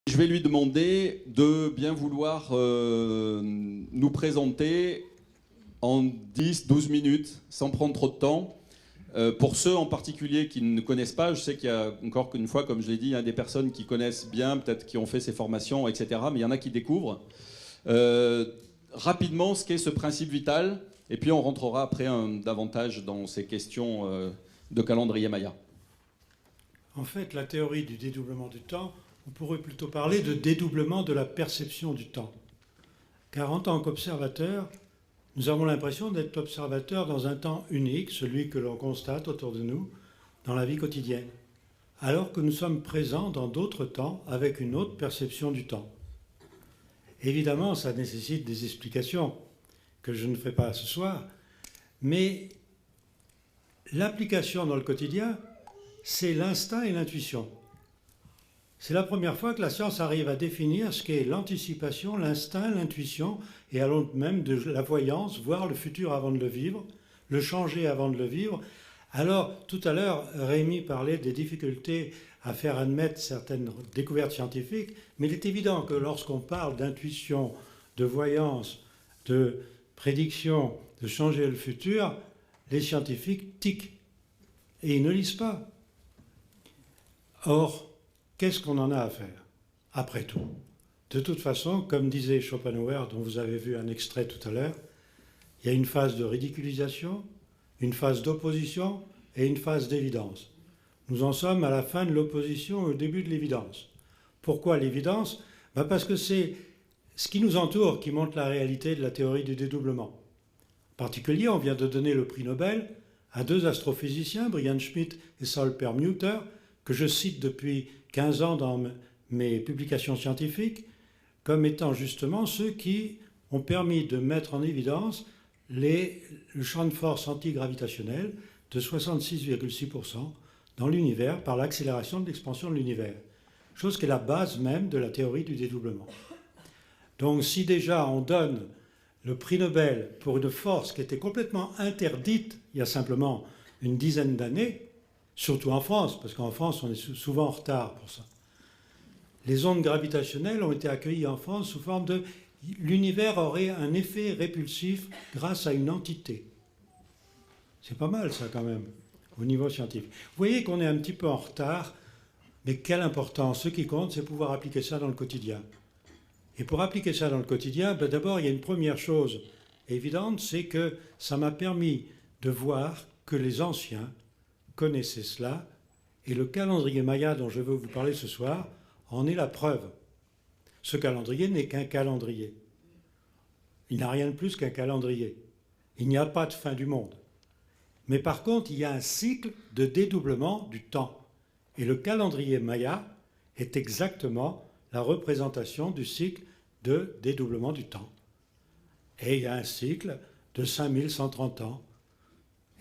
Je vais lui demander de bien vouloir nous présenter en 10-12 minutes, sans prendre trop de temps. Pour ceux en particulier qui ne connaissent pas, je sais qu'il y a encore une fois, comme je l'ai dit, il y a des personnes qui connaissent bien, peut-être qui ont fait ces formations, etc. Mais il y en a qui découvrent rapidement ce qu'est ce principe vital. Et puis on rentrera après davantage dans ces questions de calendrier Maya. En fait, la théorie du dédoublement du temps, on pourrait plutôt parler de dédoublement de la perception du temps. Car en tant qu'observateur, nous avons l'impression d'être observateur dans un temps unique, celui que l'on constate autour de nous, dans la vie quotidienne, alors que nous sommes présents dans d'autres temps avec une autre perception du temps. Évidemment, ça nécessite des explications que je ne ferai pas ce soir, mais l'application dans le quotidien, c'est l'instinct et l'intuition. C'est la première fois que la science arrive à définir ce qu'est l'anticipation, l'instinct, l'intuition, et allons même de la voyance, voir le futur avant de le vivre, le changer avant de le vivre. Alors, tout à l'heure, Rémi parlait des difficultés à faire admettre certaines découvertes scientifiques, mais il est évident que lorsqu'on parle d'intuition, de voyance, de prédiction, de changer le futur, les scientifiques tiquent, et ils ne lisent pas. Or, qu'est-ce qu'on en a à faire, après tout? De toute façon, comme disait Schopenhauer, dont vous avez vu un extrait tout à l'heure, il y a une phase de ridiculisation, une phase d'opposition et une phase d'évidence. Nous en sommes à la fin de l'opposition et au début de l'évidence. Pourquoi l'évidence? Parce que c'est ce qui nous entoure qui montre la réalité de la théorie du dédoublement. En particulier, on vient de donner le prix Nobel à deux astrophysiciens, Brian Schmidt et Saul Perlmutter, que je cite depuis 15 ans dans mes publications scientifiques, comme étant justement ceux qui ont permis de mettre en évidence le champ de force antigravitationnel de 66,6% dans l'univers par l'accélération de l'expansion de l'univers, chose qui est la base même de la théorie du dédoublement. Donc si déjà on donne le prix Nobel pour une force qui était complètement interdite il y a simplement une dizaine d'années, surtout en France, parce qu'en France, on est souvent en retard pour ça. Les ondes gravitationnelles ont été accueillies en France sous forme de... L'univers aurait un effet répulsif grâce à une entité. C'est pas mal ça quand même, au niveau scientifique. Vous voyez qu'on est un petit peu en retard, mais quelle importance. Ce qui compte, c'est pouvoir appliquer ça dans le quotidien. Et pour appliquer ça dans le quotidien, d'abord, il y a une première chose évidente, c'est que ça m'a permis de voir que les anciens connaissez cela, et le calendrier Maya dont je veux vous parler ce soir en est la preuve. Ce calendrier n'est qu'un calendrier. Il n'a rien de plus qu'un calendrier. Il n'y a pas de fin du monde. Mais par contre, il y a un cycle de dédoublement du temps. Et le calendrier Maya est exactement la représentation du cycle de dédoublement du temps. Et il y a un cycle de 5130 ans.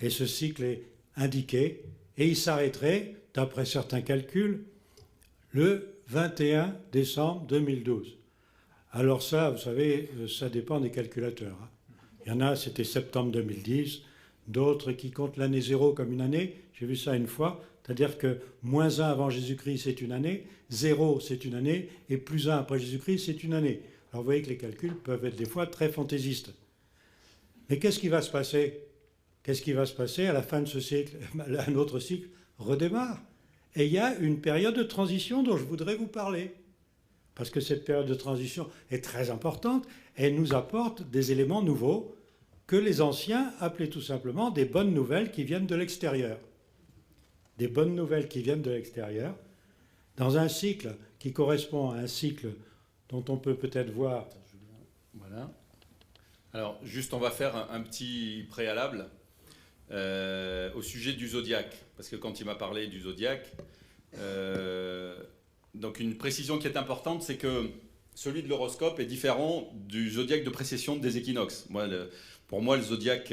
Et ce cycle est indiqué, et il s'arrêterait, d'après certains calculs, le 21 décembre 2012. Alors ça, vous savez, ça dépend des calculateurs. Il y en a, c'était septembre 2010, d'autres qui comptent l'année 0 comme une année. J'ai vu ça une fois, c'est-à-dire que moins 1 avant Jésus-Christ, c'est une année, 0, c'est une année, et plus 1 après Jésus-Christ, c'est une année. Alors vous voyez que les calculs peuvent être des fois très fantaisistes. Mais qu'est-ce qui va se passer? Qu'est-ce qui va se passer à la fin de ce cycle? Un autre cycle redémarre. Et il y a une période de transition dont je voudrais vous parler. Parce que cette période de transition est très importante. Elle nous apporte des éléments nouveaux que les anciens appelaient tout simplement des bonnes nouvelles qui viennent de l'extérieur. Des bonnes nouvelles qui viennent de l'extérieur. Dans un cycle qui correspond à un cycle dont on peut peut-être voir... Voilà. Alors, juste, on va faire un petit préalable. Au sujet du zodiaque, parce que quand il m'a parlé du zodiaque, donc une précision qui est importante, c'est que celui de l'horoscope est différent du zodiaque de précession des équinoxes. Pour moi, le zodiaque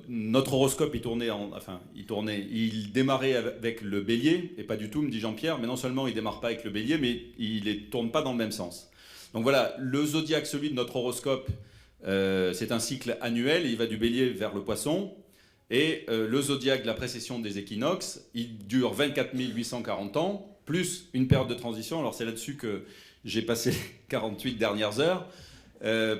notre horoscope, il démarrait avec le bélier, et pas du tout, me dit Jean-Pierre, mais non seulement il démarre pas avec le bélier, mais il ne tourne pas dans le même sens. Donc voilà, le zodiaque, celui de notre horoscope, c'est un cycle annuel, il va du bélier vers le poisson, et le zodiaque de la précession des équinoxes, il dure 24 840 ans, plus une période de transition. Alors c'est là-dessus que j'ai passé 48 dernières heures,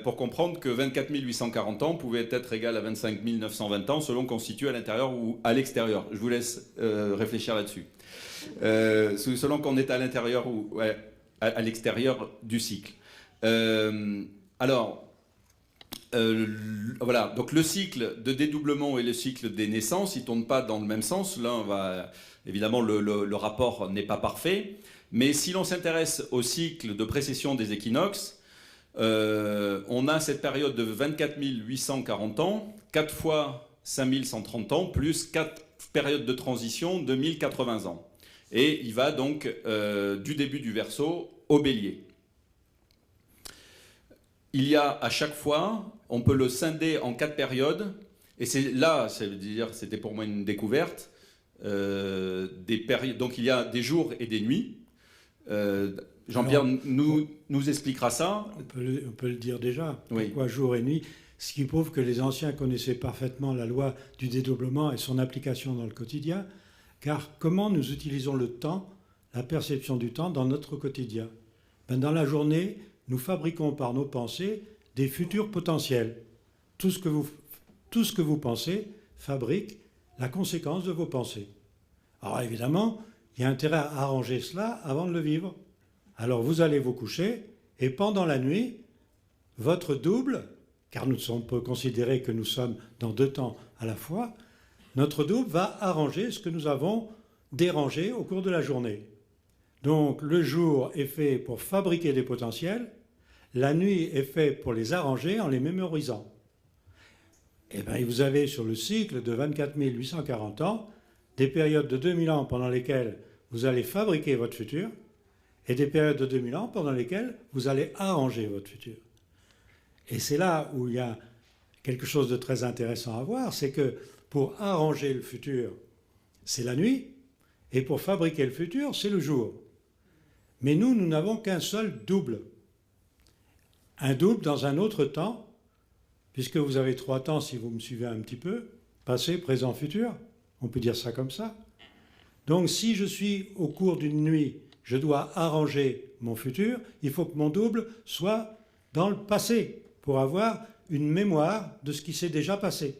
pour comprendre que 24 840 ans pouvait être égal à 25 920 ans selon qu'on se situe à l'intérieur ou à l'extérieur. Je vous laisse réfléchir là-dessus. Selon qu'on est à l'intérieur ou à l'extérieur du cycle. Voilà, donc le cycle de dédoublement et le cycle des naissances, ils ne tournent pas dans le même sens. Là, évidemment, le rapport n'est pas parfait. Mais si l'on s'intéresse au cycle de précession des équinoxes, on a cette période de 24 840 ans, 4 fois 5 130 ans, plus 4 périodes de transition de 1080 ans. Et il va donc du début du Verseau au Bélier. Il y a à chaque fois, on peut le scinder en 4 périodes, et c'est là, c'était pour moi une découverte, donc il y a des jours et des nuits. Jean-Pierre nous expliquera ça. On peut le dire déjà. Oui. Pourquoi jour et nuit? Ce qui prouve que les anciens connaissaient parfaitement la loi du dédoublement et son application dans le quotidien. Car comment nous utilisons le temps, la perception du temps dans notre quotidien? Dans la journée, nous fabriquons par nos pensées des futurs potentiels. Tout ce que vous pensez fabrique la conséquence de vos pensées. Alors évidemment, il y a intérêt à arranger cela avant de le vivre. Alors vous allez vous coucher et pendant la nuit, votre double, car on peut considérer que nous sommes dans 2 temps à la fois, notre double va arranger ce que nous avons dérangé au cours de la journée. Donc le jour est fait pour fabriquer des potentiels, la nuit est fait pour les arranger en les mémorisant. Et bien vous avez sur le cycle de 24 840 ans des périodes de 2000 ans pendant lesquelles vous allez fabriquer votre futur et des périodes de 2000 ans pendant lesquelles vous allez arranger votre futur. Et c'est là où il y a quelque chose de très intéressant à voir, c'est que pour arranger le futur, c'est la nuit, et pour fabriquer le futur, c'est le jour. Mais nous n'avons qu'un seul double. Un double dans un autre temps, puisque vous avez 3 temps si vous me suivez un petit peu, passé, présent, futur, on peut dire ça comme ça. Donc si je suis au cours d'une nuit, je dois arranger mon futur, il faut que mon double soit dans le passé pour avoir une mémoire de ce qui s'est déjà passé.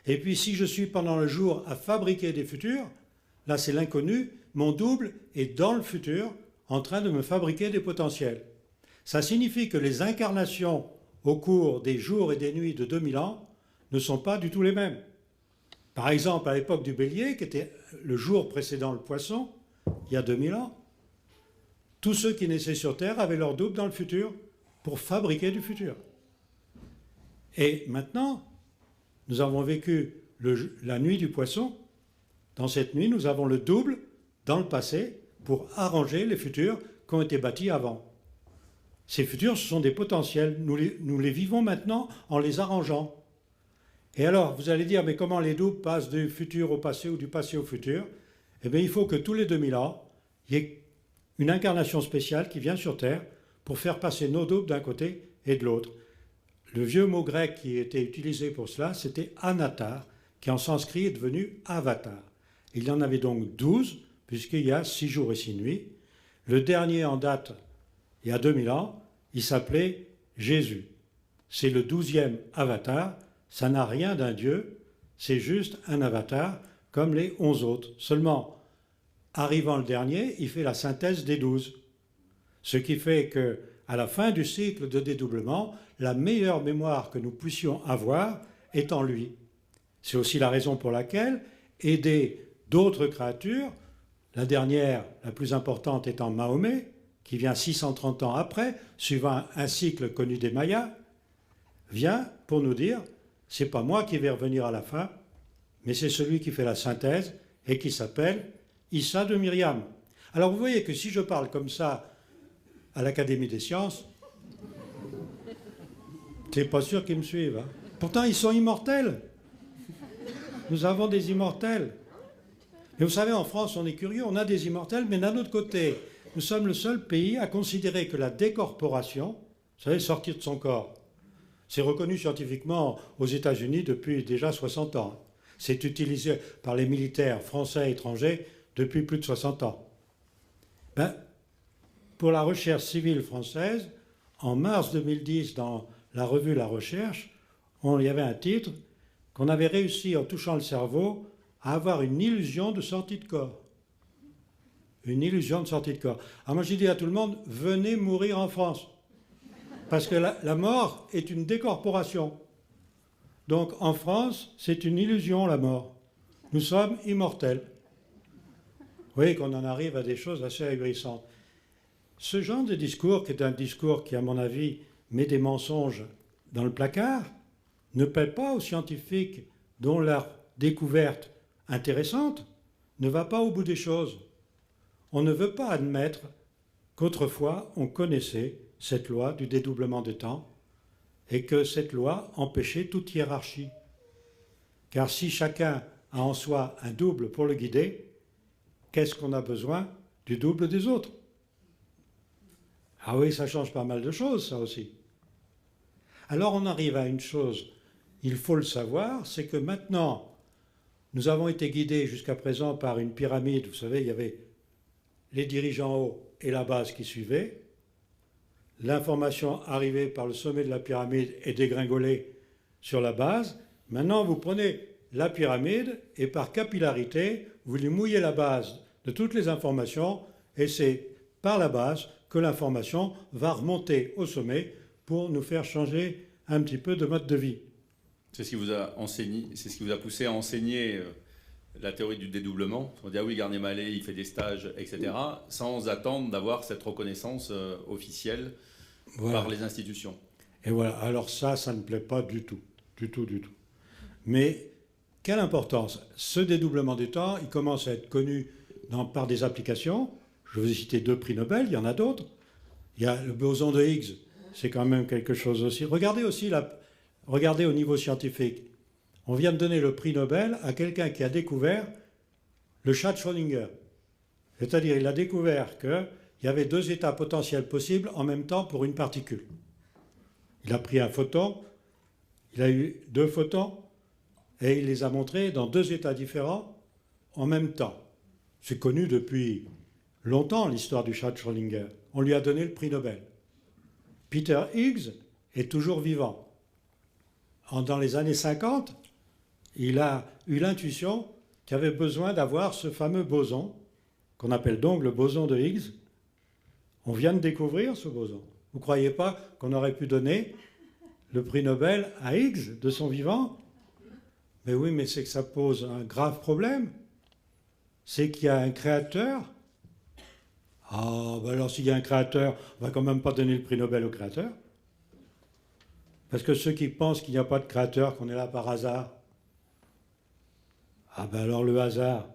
Et puis si je suis pendant le jour à fabriquer des futurs, là c'est l'inconnu, mon double est dans le futur en train de me fabriquer des potentiels. Ça signifie que les incarnations au cours des jours et des nuits de 2000 ans ne sont pas du tout les mêmes. Par exemple, à l'époque du Bélier, qui était le jour précédent le Poisson, il y a 2000 ans, tous ceux qui naissaient sur Terre avaient leur double dans le futur pour fabriquer du futur. Et maintenant, nous avons vécu la nuit du Poisson. Dans cette nuit, nous avons le double dans le passé pour arranger les futurs qui ont été bâtis avant. Ces futurs, ce sont des potentiels. Nous les vivons maintenant en les arrangeant. Et alors, vous allez dire, mais comment les doubles passent du futur au passé ou du passé au futur? Eh bien, il faut que tous les 2000 ans, il y ait une incarnation spéciale qui vient sur Terre pour faire passer nos doubles d'un côté et de l'autre. Le vieux mot grec qui était utilisé pour cela, c'était anatar, qui en sanskrit est devenu avatar. Il y en avait donc 12, puisqu'il y a 6 jours et 6 nuits. Le dernier en date, il y a 2000 ans, il s'appelait Jésus. C'est le 12e avatar, ça n'a rien d'un dieu, c'est juste un avatar, comme les 11 autres. Seulement, arrivant le dernier, il fait la synthèse des 12. Ce qui fait qu'à la fin du cycle de dédoublement, la meilleure mémoire que nous puissions avoir est en lui. C'est aussi la raison pour laquelle aider d'autres créatures, la dernière, la plus importante étant Mahomet, qui vient 630 ans après, suivant un cycle connu des Mayas, vient pour nous dire, c'est pas moi qui vais revenir à la fin, mais c'est celui qui fait la synthèse et qui s'appelle Issa de Myriam. Alors vous voyez que si je parle comme ça à l'Académie des sciences, c'est pas sûr qu'ils me suivent. Hein. Pourtant, ils sont immortels. Nous avons des immortels. Et vous savez, en France, on est curieux, on a des immortels, mais d'un autre côté, nous sommes le seul pays à considérer que la décorporation, vous savez, sortir de son corps, c'est reconnu scientifiquement aux États-Unis depuis déjà 60 ans. C'est utilisé par les militaires français et étrangers depuis plus de 60 ans. Ben, pour la recherche civile française, en mars 2010, dans la revue La Recherche, il y avait un titre qu'on avait réussi, en touchant le cerveau, à avoir une illusion de sortie de corps. Une illusion de sortie de corps. Alors moi, j'ai dit à tout le monde, venez mourir en France. Parce que la mort est une décorporation. Donc en France, c'est une illusion, la mort. Nous sommes immortels. Vous voyez qu'on en arrive à des choses assez ahurissantes. Ce genre de discours, qui est un discours qui, à mon avis, met des mensonges dans le placard, ne plaît pas aux scientifiques dont la découverte intéressante ne va pas au bout des choses. On ne veut pas admettre qu'autrefois on connaissait cette loi du dédoublement des temps et que cette loi empêchait toute hiérarchie. Car si chacun a en soi un double pour le guider, qu'est-ce qu'on a besoin du double des autres? Ah oui, ça change pas mal de choses, ça aussi. Alors on arrive à une chose, il faut le savoir, c'est que maintenant, nous avons été guidés jusqu'à présent par une pyramide. Vous savez, il y avait les dirigeants hauts et la base qui suivaient. L'information arrivait par le sommet de la pyramide et dégringolait sur la base. Maintenant, vous prenez la pyramide et par capillarité, vous lui mouillez la base de toutes les informations et c'est par la base que l'information va remonter au sommet pour nous faire changer un petit peu de mode de vie. C'est ce qui vous a enseigné, c'est ce qui vous a poussé à enseigner la théorie du dédoublement. On dit ah oui, Garnier-Mallet, il fait des stages, etc. Sans attendre d'avoir cette reconnaissance officielle par les institutions. Et voilà. Alors ça ne plaît pas du tout, du tout, du tout. Mais quelle importance? Ce dédoublement des temps, il commence à être connu par des applications. Je vous ai cité 2 prix Nobel, il y en a d'autres. Il y a le boson de Higgs, c'est quand même quelque chose aussi. Regardez aussi, regardez au niveau scientifique. On vient de donner le prix Nobel à quelqu'un qui a découvert le chat de Schrödinger. C'est-à-dire, il a découvert qu'il y avait 2 états potentiels possibles en même temps pour une particule. Il a pris un photon, il a eu 2 photons, et il les a montrés dans 2 états différents en même temps. C'est connu depuis longtemps, l'histoire du chat de Schrödinger. On lui a donné le prix Nobel. Peter Higgs est toujours vivant. Dans les années 50, il a eu l'intuition qu'il avait besoin d'avoir ce fameux boson, qu'on appelle donc le boson de Higgs. On vient de découvrir ce boson. Vous ne croyez pas qu'on aurait pu donner le prix Nobel à Higgs de son vivant? Mais oui, mais c'est que ça pose un grave problème. C'est qu'il y a un créateur. Ah, ben alors s'il y a un créateur, on ne va quand même pas donner le prix Nobel au créateur. Parce que ceux qui pensent qu'il n'y a pas de créateur, qu'on est là par hasard, ah ben alors le hasard,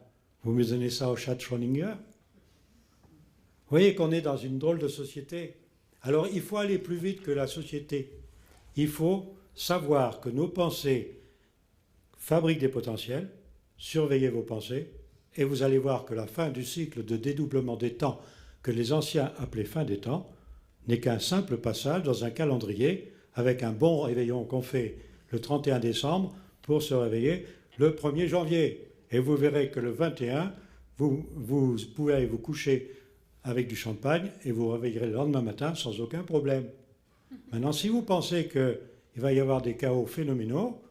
vous me donnez ça au chat de Schrödinger? Vous voyez qu'on est dans une drôle de société. Alors il faut aller plus vite que la société. Il faut savoir que nos pensées fabriquent des potentiels, surveillez vos pensées, et vous allez voir que la fin du cycle de dédoublement des temps, que les anciens appelaient fin des temps, n'est qu'un simple passage dans un calendrier avec un bon réveillon qu'on fait le 31 décembre pour se réveiller le 1er janvier. Et vous verrez que le 21, vous pouvez aller vous coucher avec du champagne et vous réveillerez le lendemain matin sans aucun problème. Maintenant, si vous pensez qu'il va y avoir des chaos phénoménaux,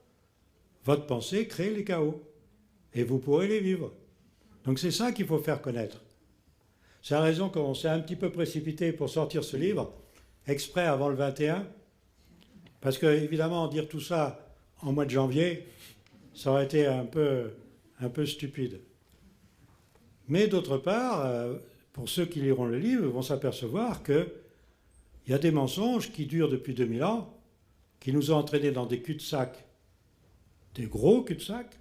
votre pensée crée les chaos et vous pourrez les vivre. Donc c'est ça qu'il faut faire connaître. C'est la raison qu'on s'est un petit peu précipité pour sortir ce livre, exprès avant le 21, parce que évidemment dire tout ça en mois de janvier, ça aurait été un peu stupide. Mais d'autre part, pour ceux qui liront le livre, ils vont s'apercevoir qu'il y a des mensonges qui durent depuis 2000 ans, qui nous ont entraînés dans des cul-de-sac, des gros cul-de-sac,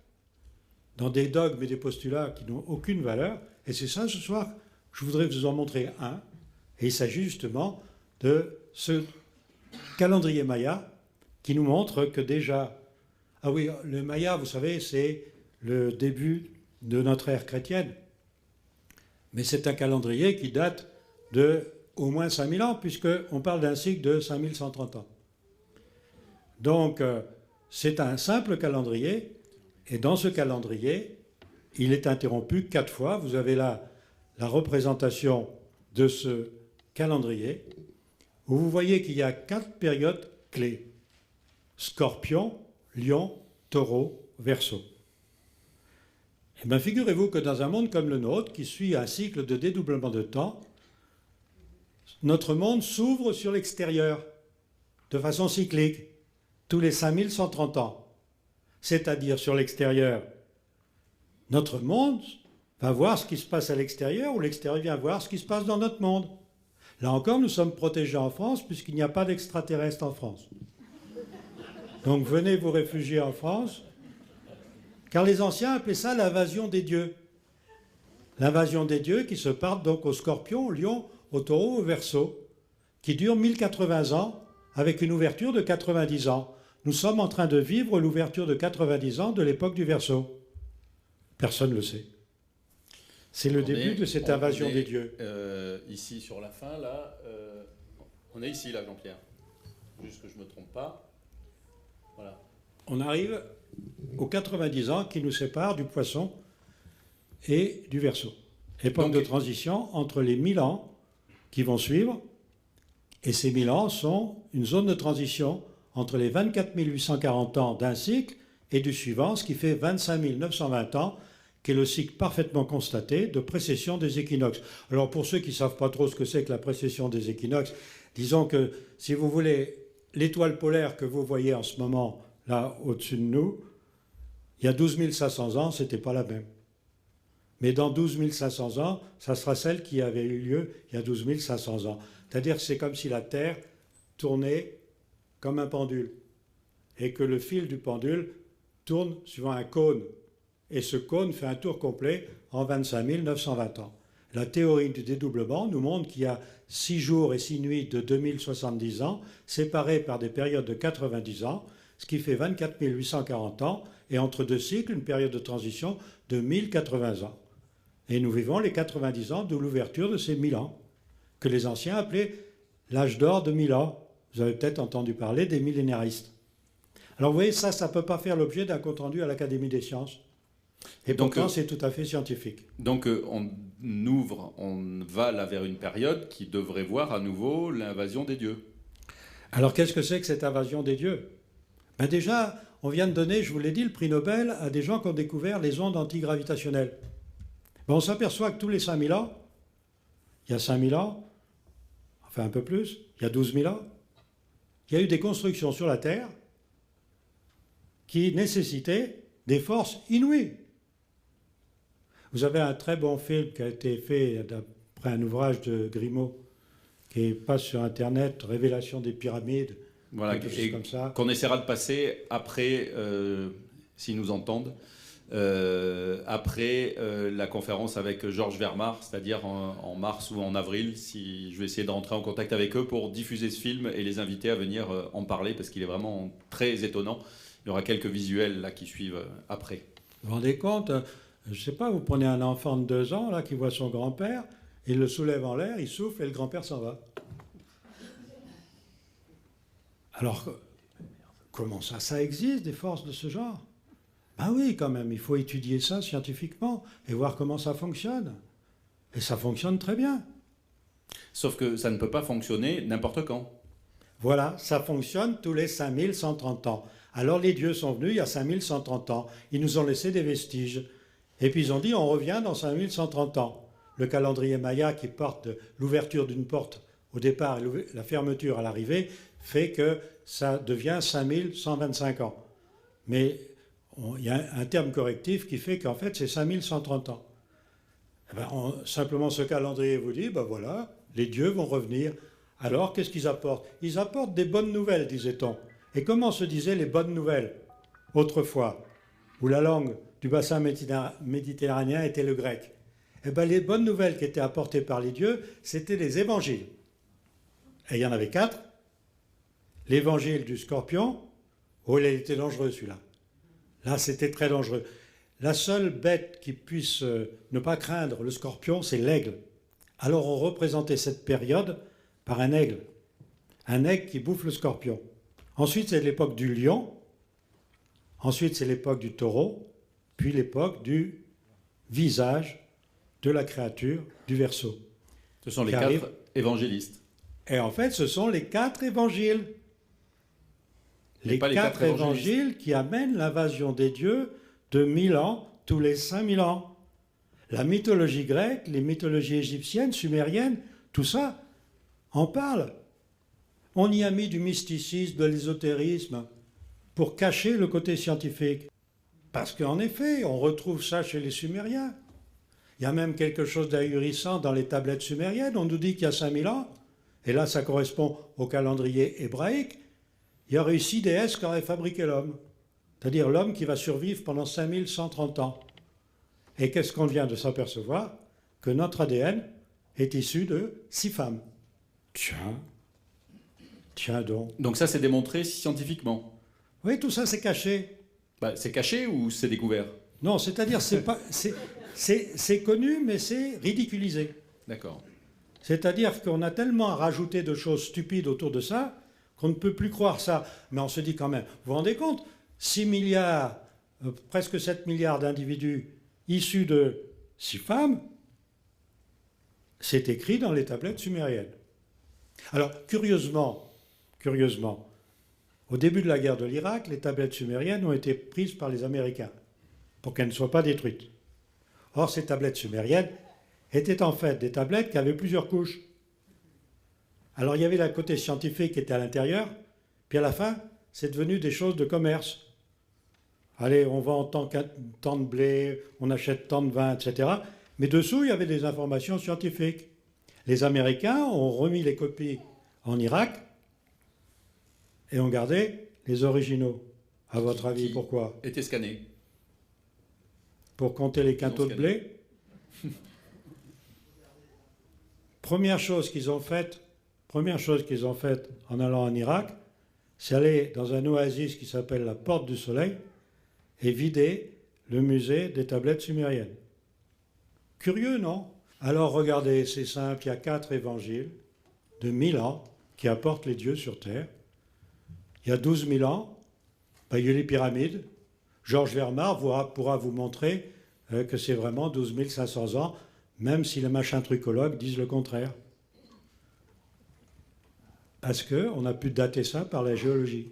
dans des dogmes et des postulats qui n'ont aucune valeur. Et c'est ça, ce soir, je voudrais vous en montrer un. Et il s'agit justement de ce calendrier Maya qui nous montre que déjà... Ah oui, le Maya, vous savez, c'est le début de notre ère chrétienne. Mais c'est un calendrier qui date de au moins 5000 ans, puisqu'on parle d'un cycle de 5130 ans. Donc, c'est un simple calendrier. Et dans ce calendrier, il est interrompu 4 fois. Vous avez là la représentation de ce calendrier, où vous voyez qu'il y a 4 périodes clés. Scorpion, Lion, Taureau, Verseau. Eh bien, figurez-vous que dans un monde comme le nôtre, qui suit un cycle de dédoublement de temps, notre monde s'ouvre sur l'extérieur, de façon cyclique, tous les 5130 ans. C'est-à-dire sur l'extérieur. Notre monde va voir ce qui se passe à l'extérieur, ou l'extérieur vient voir ce qui se passe dans notre monde. Là encore, nous sommes protégés en France, puisqu'il n'y a pas d'extraterrestres en France. Donc venez vous réfugier en France, car les anciens appelaient ça l'invasion des dieux. L'invasion des dieux qui se part donc au Scorpion, au Lion, au Taureau, au Verseau, qui dure 1080 ans, avec une ouverture de 90 ans. Nous sommes en train de vivre l'ouverture de 90 ans de l'époque du Verseau. Personne ne le sait. C'est le début de cette invasion des dieux. Ici sur la fin, là, on est ici, là, Jean-Pierre. Juste que je ne me trompe pas. Voilà. On arrive aux 90 ans qui nous séparent du Poisson et du Verseau. Époque de transition entre les 1000 ans qui vont suivre, et ces 1000 ans sont une zone de transition entre les 24 840 ans d'un cycle et du suivant, ce qui fait 25 920 ans, qui est le cycle parfaitement constaté de précession des équinoxes. Alors pour ceux qui ne savent pas trop ce que c'est que la précession des équinoxes, disons que, si vous voulez, l'étoile polaire que vous voyez en ce moment, là, au-dessus de nous, il y a 12 500 ans, ce n'était pas la même. Mais dans 12 500 ans, ça sera celle qui avait eu lieu il y a 12 500 ans. C'est-à-dire que c'est comme si la Terre tournait comme un pendule, et que le fil du pendule tourne suivant un cône. Et ce cône fait un tour complet en 25 920 ans. La théorie du dédoublement nous montre qu'il y a 6 jours et 6 nuits de 2070 ans, séparés par des périodes de 90 ans, ce qui fait 24 840 ans, et entre deux cycles, une période de transition de 1080 ans. Et nous vivons les 90 ans de l'ouverture de ces 1000 ans, que les anciens appelaient l'âge d'or de 1000 ans. Vous avez peut-être entendu parler des millénaristes. Alors vous voyez, ça ne peut pas faire l'objet d'un compte-rendu à l'Académie des sciences. Et donc, pourtant, c'est tout à fait scientifique. Donc on va là vers une période qui devrait voir à nouveau l'invasion des dieux. Alors qu'est-ce que c'est que cette invasion des dieux? Ben déjà, on vient de donner, je vous l'ai dit, le prix Nobel à des gens qui ont découvert les ondes antigravitationnelles. Ben on s'aperçoit que tous les 5000 ans, il y a 5000 ans, enfin un peu plus, il y a 12 000 ans, il y a eu des constructions sur la Terre qui nécessitaient des forces inouïes. Vous avez un très bon film qui a été fait d'après un ouvrage de Grimaud qui passe sur Internet, Révélation des pyramides, voilà, quelque chose comme ça. Qu'on essaiera de passer après, s'ils nous entendent, après la conférence avec Georges Vermar, c'est-à-dire en mars ou en avril. Si je vais essayer de rentrer en contact avec eux pour diffuser ce film et les inviter à venir en parler parce qu'il est vraiment très étonnant. Il y aura quelques visuels là qui suivent après. Vous vous rendez compte? Je ne sais pas, vous prenez un enfant de 2 ans là qui voit son grand-père, il le soulève en l'air, il souffle et le grand-père s'en va. Alors, comment ça? Ça existe des forces de ce genre? Ben oui, quand même, il faut étudier ça scientifiquement et voir comment ça fonctionne. Et ça fonctionne très bien. Sauf que ça ne peut pas fonctionner n'importe quand. Voilà, ça fonctionne tous les 5130 ans. Alors les dieux sont venus il y a 5130 ans. Ils nous ont laissé des vestiges. Et puis ils ont dit, on revient dans 5130 ans. Le calendrier Maya qui porte l'ouverture d'une porte au départ et la fermeture à l'arrivée fait que ça devient 5125 ans. Mais il y a un terme correctif qui fait qu'en fait c'est 5130 ans. Eh ben, simplement ce calendrier vous dit, ben voilà, les dieux vont revenir. Alors qu'est-ce qu'ils apportent? Ils apportent des bonnes nouvelles, disait-on. Et comment se disaient les bonnes nouvelles autrefois, où la langue du bassin méditerranéen était le grec? Eh bien, les bonnes nouvelles qui étaient apportées par les dieux, c'était les évangiles. Et il y en avait 4. L'évangile du scorpion, oh, il était dangereux celui-là. Là, c'était très dangereux. La seule bête qui puisse ne pas craindre le scorpion, c'est l'aigle. Alors on représentait cette période par un aigle qui bouffe le scorpion. Ensuite, c'est l'époque du lion. Ensuite, c'est l'époque du taureau. Puis l'époque du visage de la créature du Verseau. Ce sont les qui 4 arrivent. évangélistes. Et en fait, ce sont les 4 évangiles. Mais Les pas les 4 4 évangélistes. évangiles qui amènent l'invasion des dieux de 1000 ans, tous les 5000 ans. La mythologie grecque, les mythologies égyptiennes, sumériennes, tout ça en parle. On y a mis du mysticisme, de l'ésotérisme, pour cacher le côté scientifique. Parce qu'en effet, on retrouve ça chez les Sumériens. Il y a même quelque chose d'ahurissant dans les tablettes sumériennes. On nous dit qu'il y a 5000 ans, et là ça correspond au calendrier hébraïque, il y aurait eu 6 déesses qui auraient fabriqué l'homme. C'est-à-dire l'homme qui va survivre pendant 5130 ans. Et qu'est-ce qu'on vient de s'apercevoir? Que notre ADN est issu de 6 femmes. Tiens donc. Donc ça, c'est démontré scientifiquement. Oui, tout ça c'est caché. Bah, c'est caché ou c'est découvert? Non, c'est-à-dire c'est connu, mais c'est ridiculisé. D'accord. C'est-à-dire qu'on a tellement rajouté de choses stupides autour de ça qu'on ne peut plus croire ça. Mais on se dit quand même, vous vous rendez compte, 6 milliards, presque 7 milliards d'individus issus de 6 femmes, c'est écrit dans les tablettes sumériennes. Alors, curieusement, au début de la guerre de l'Irak, les tablettes sumériennes ont été prises par les Américains pour qu'elles ne soient pas détruites. Or, ces tablettes sumériennes étaient en fait des tablettes qui avaient plusieurs couches. Alors, il y avait le côté scientifique qui était à l'intérieur, puis à la fin, c'est devenu des choses de commerce. Allez, on vend tant de blé, on achète tant de vin, etc. Mais dessous, il y avait des informations scientifiques. Les Américains ont remis les copies en Irak et ont gardé les originaux. À votre avis, pourquoi? Était scanné. Pour compter les quintaux de blé. Première chose qu'ils ont faite en allant en Irak, c'est aller dans un oasis qui s'appelle la Porte du Soleil et vider le musée des tablettes sumériennes. Curieux, non? Alors regardez, c'est simple, il y a 4 évangiles de 1000 ans qui apportent les dieux sur Terre. Il y a 12 000 ans, il y a les pyramides. Georges Vermar pourra vous montrer que c'est vraiment 12 500 ans, même si les machins trucologues disent le contraire. Parce qu'on a pu dater ça par la géologie.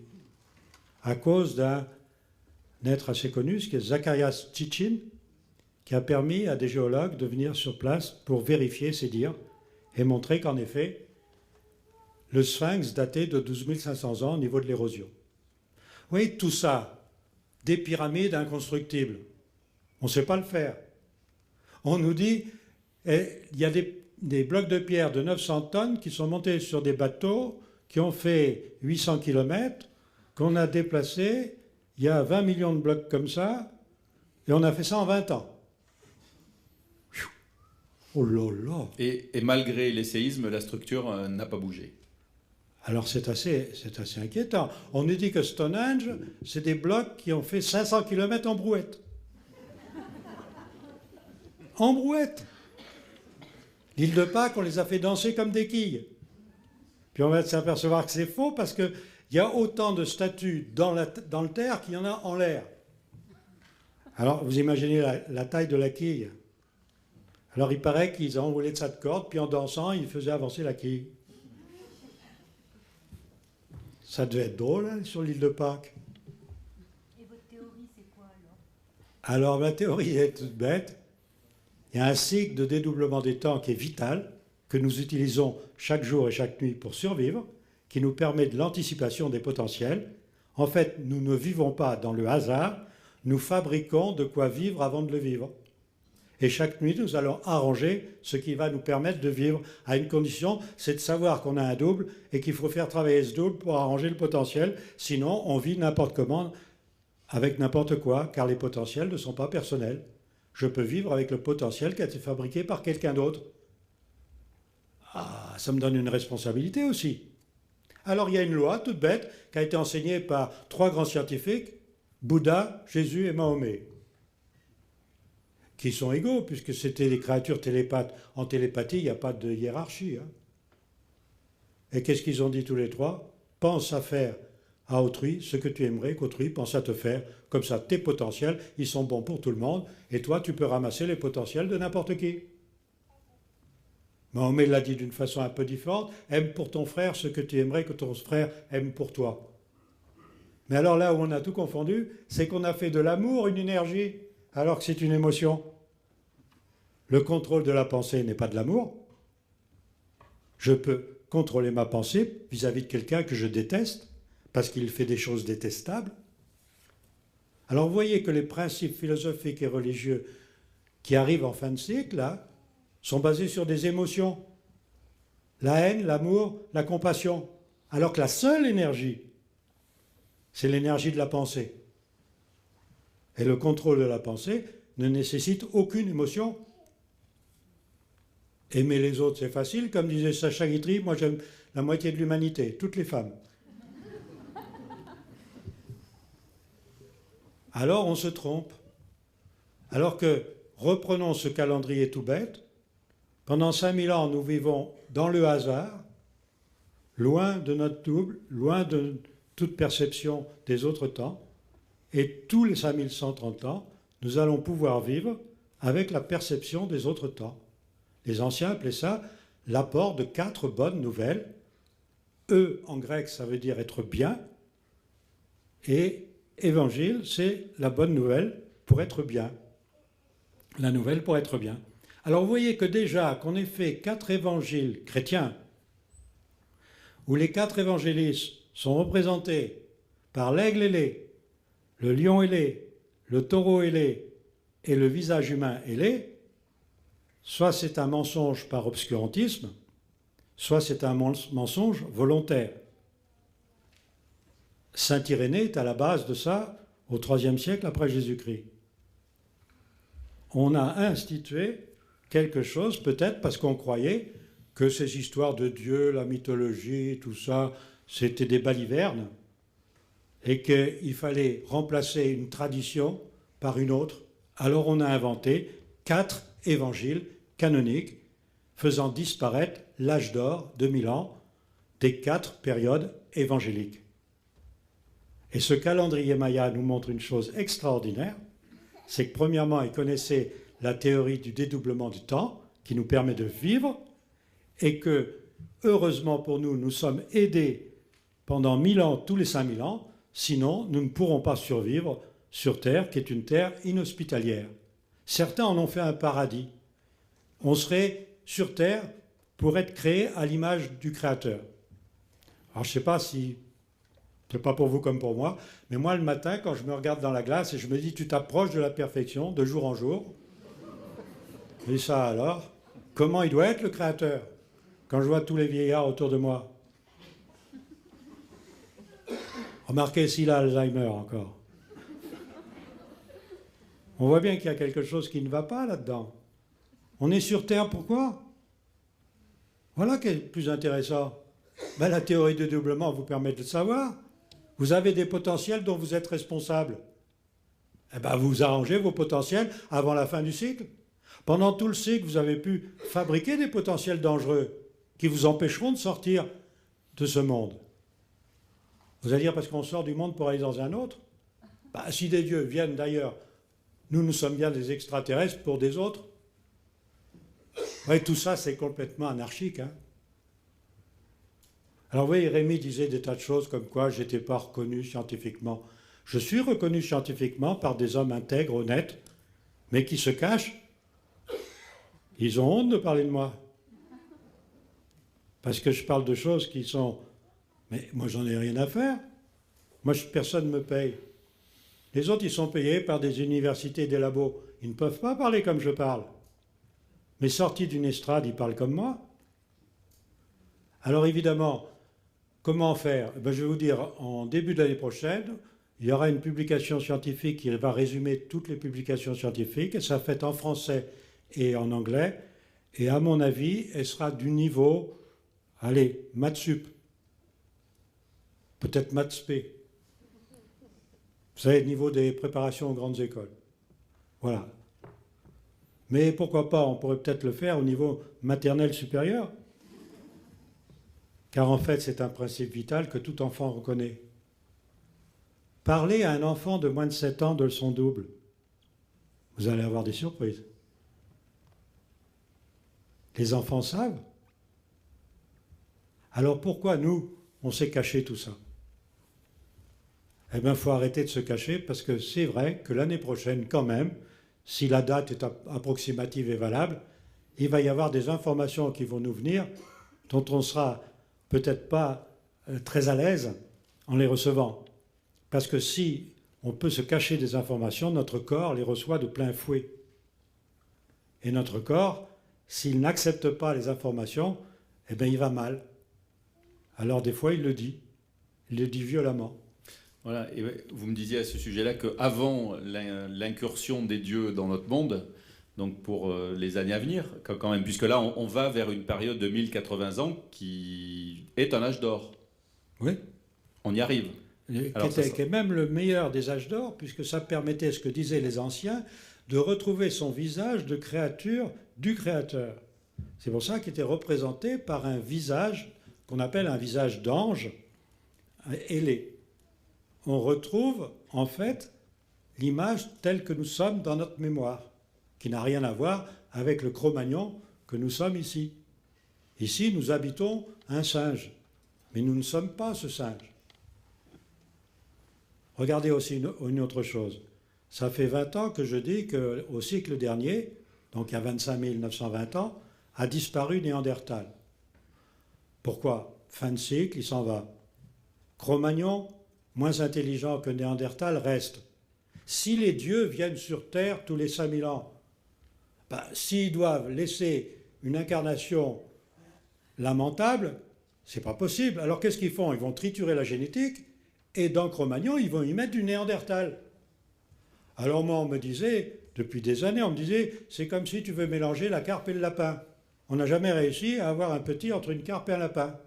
À cause d'un être assez connu, ce qui est Zacharias Sitchin, qui a permis à des géologues de venir sur place pour vérifier ces dires et montrer qu'en effet, le sphinx datait de 12 500 ans au niveau de l'érosion. Oui, tout ça, des pyramides inconstructibles. On ne sait pas le faire. On nous dit, il y a des blocs de pierre de 900 tonnes qui sont montés sur des bateaux qui ont fait 800 km, qu'on a déplacés. Il y a 20 millions de blocs comme ça, et on a fait ça en 20 ans. Oh là là! Et malgré les séismes, la structure n'a pas bougé. Alors c'est assez inquiétant. On nous dit que Stonehenge, c'est des blocs qui ont fait 500 km en brouette. En brouette! L'île de Pâques, on les a fait danser comme des quilles. Puis on va s'apercevoir que c'est faux parce qu'il y a autant de statues dans le terre qu'il y en a en l'air. Alors vous imaginez la taille de la quille. Alors il paraît qu'ils ont enroulé de ça de corde, puis en dansant, ils faisaient avancer la quille. Ça devait être drôle hein, sur l'île de Pâques. Et votre théorie, c'est quoi Alors ma théorie est toute bête. Il y a un cycle de dédoublement des temps qui est vital, que nous utilisons chaque jour et chaque nuit pour survivre, qui nous permet de l'anticipation des potentiels. En fait, nous ne vivons pas dans le hasard, nous fabriquons de quoi vivre avant de le vivre. Et chaque nuit, nous allons arranger ce qui va nous permettre de vivre à une condition, c'est de savoir qu'on a un double et qu'il faut faire travailler ce double pour arranger le potentiel. Sinon, on vit n'importe comment, avec n'importe quoi, car les potentiels ne sont pas personnels. Je peux vivre avec le potentiel qui a été fabriqué par quelqu'un d'autre. Ah, ça me donne une responsabilité aussi. Alors il y a une loi toute bête qui a été enseignée par 3 grands scientifiques, Bouddha, Jésus et Mahomet, qui sont égaux, puisque c'était des créatures télépathes. En télépathie, il n'y a pas de hiérarchie. Hein. Et qu'est-ce qu'ils ont dit tous les 3? Pense à faire à autrui ce que tu aimerais qu'autrui pense à te faire. Comme ça, tes potentiels, ils sont bons pour tout le monde, et toi, tu peux ramasser les potentiels de n'importe qui. Mahomet l'a dit d'une façon un peu différente, aime pour ton frère ce que tu aimerais que ton frère aime pour toi. Mais alors là où on a tout confondu, c'est qu'on a fait de l'amour une énergie, alors que c'est une émotion. Le contrôle de la pensée n'est pas de l'amour. Je peux contrôler ma pensée vis-à-vis de quelqu'un que je déteste, parce qu'il fait des choses détestables. Alors vous voyez que les principes philosophiques et religieux qui arrivent en fin de siècle, là, sont basés sur des émotions. La haine, l'amour, la compassion. Alors que la seule énergie, c'est l'énergie de la pensée. Et le contrôle de la pensée ne nécessite aucune émotion. Aimer les autres, c'est facile. Comme disait Sacha Guitry, moi j'aime la moitié de l'humanité, toutes les femmes. Alors on se trompe. Alors que, reprenons ce calendrier tout bête, pendant 5000 ans, nous vivons dans le hasard, loin de notre double, loin de toute perception des autres temps, et tous les 5130 ans, nous allons pouvoir vivre avec la perception des autres temps. Les anciens appelaient ça l'apport de 4 bonnes nouvelles. En grec, ça veut dire être bien, et évangile, c'est la bonne nouvelle pour être bien. La nouvelle pour être bien. Alors vous voyez que déjà qu'on ait fait 4 évangiles chrétiens, où les 4 évangélistes sont représentés par l'aigle ailé, le lion ailé, le taureau ailé et le visage humain ailé, soit c'est un mensonge par obscurantisme, soit c'est un mensonge volontaire. Saint Irénée est à la base de ça au IIIe siècle après Jésus-Christ. On a institué quelque chose, peut-être parce qu'on croyait que ces histoires de Dieu, la mythologie, tout ça, c'était des balivernes, et qu'il fallait remplacer une tradition par une autre. Alors on a inventé 4 évangiles canoniques, faisant disparaître l'âge d'or de 1000 ans des 4 périodes évangéliques. Et ce calendrier maya nous montre une chose extraordinaire, c'est que premièrement, il connaissait la théorie du dédoublement du temps, qui nous permet de vivre, et que, heureusement pour nous, nous sommes aidés pendant 1000 ans, tous les 5000 ans, sinon nous ne pourrons pas survivre sur Terre, qui est une terre inhospitalière. Certains en ont fait un paradis. On serait sur Terre pour être créé à l'image du Créateur. Alors je ne sais pas si, c'est pas pour vous comme pour moi, mais moi le matin, quand je me regarde dans la glace et je me dis, tu t'approches de la perfection de jour en jour, et ça alors, comment il doit être le Créateur quand je vois tous les vieillards autour de moi? Remarquez s'il a Alzheimer encore. On voit bien qu'il y a quelque chose qui ne va pas là-dedans. On est sur Terre, pourquoi? Voilà qui est le plus intéressant. Ben, la théorie de doublement vous permet de le savoir. Vous avez des potentiels dont vous êtes responsable. Eh ben, vous arrangez vos potentiels avant la fin du cycle. Pendant tout le cycle, vous avez pu fabriquer des potentiels dangereux qui vous empêcheront de sortir de ce monde. Vous allez dire parce qu'on sort du monde pour aller dans un autre? Ben, si des dieux viennent d'ailleurs, nous sommes bien des extraterrestres pour des autres. Ouais, tout ça, c'est complètement anarchique. Hein. Alors vous voyez, Rémi disait des tas de choses comme quoi je n'étais pas reconnu scientifiquement. Je suis reconnu scientifiquement par des hommes intègres, honnêtes, mais qui se cachent. Ils ont honte de parler de moi. Parce que je parle de choses qui sont... Mais moi, j'en ai rien à faire. Moi, personne ne me paye. Les autres, ils sont payés par des universités et des labos. Ils ne peuvent pas parler comme je parle. Mais sortis d'une estrade, ils parlent comme moi. Alors évidemment, comment faire? Ben, je vais vous dire, en début de l'année prochaine, il y aura une publication scientifique qui va résumer toutes les publications scientifiques. Elle sera faite en français et en anglais. Et à mon avis, elle sera du niveau, allez, maths sup. Peut-être maths spé. Vous savez, le niveau des préparations aux grandes écoles. Voilà. Mais pourquoi pas, on pourrait peut-être le faire au niveau maternel supérieur. Car en fait, c'est un principe vital que tout enfant reconnaît. Parlez à un enfant de moins de 7 ans de son double. Vous allez avoir des surprises. Les enfants savent. Alors pourquoi nous, on s'est caché tout ça? Eh bien, il faut arrêter de se cacher parce que c'est vrai que l'année prochaine, quand même, si la date est approximative et valable, il va y avoir des informations qui vont nous venir dont on ne sera peut-être pas très à l'aise en les recevant. Parce que si on peut se cacher des informations, notre corps les reçoit de plein fouet. Et notre corps, s'il n'accepte pas les informations, eh bien, il va mal. Alors des fois, il le dit violemment. Voilà, et vous me disiez à ce sujet-là qu'avant l'incursion des dieux dans notre monde, donc pour les années à venir, quand même, puisque là on va vers une période de 1080 ans qui est un âge d'or. Oui. On y arrive. Qui est même le meilleur des âges d'or, puisque ça permettait, ce que disaient les anciens, de retrouver son visage de créature du Créateur. C'est pour ça qu'il était représenté par un visage qu'on appelle un visage d'ange ailé. On retrouve en fait l'image telle que nous sommes dans notre mémoire, qui n'a rien à voir avec le Cro-Magnon que nous sommes ici. Ici, nous habitons un singe, mais nous ne sommes pas ce singe. Regardez aussi une autre chose. Ça fait 20 ans que je dis qu'au siècle dernier, donc il y a 25 920 ans, a disparu Néandertal. Pourquoi? Fin de cycle, il s'en va. Cro-Magnon, moins intelligent que Néandertal, reste. Si les dieux viennent sur Terre tous les 5000 ans, s'ils doivent laisser une incarnation lamentable, c'est pas possible. Alors qu'est-ce qu'ils font? Ils vont triturer la génétique et dans Cro-Magnon, ils vont y mettre du Néandertal. Alors moi, on me disait, depuis des années, on me disait, c'est comme si tu veux mélanger la carpe et le lapin. On n'a jamais réussi à avoir un petit entre une carpe et un lapin.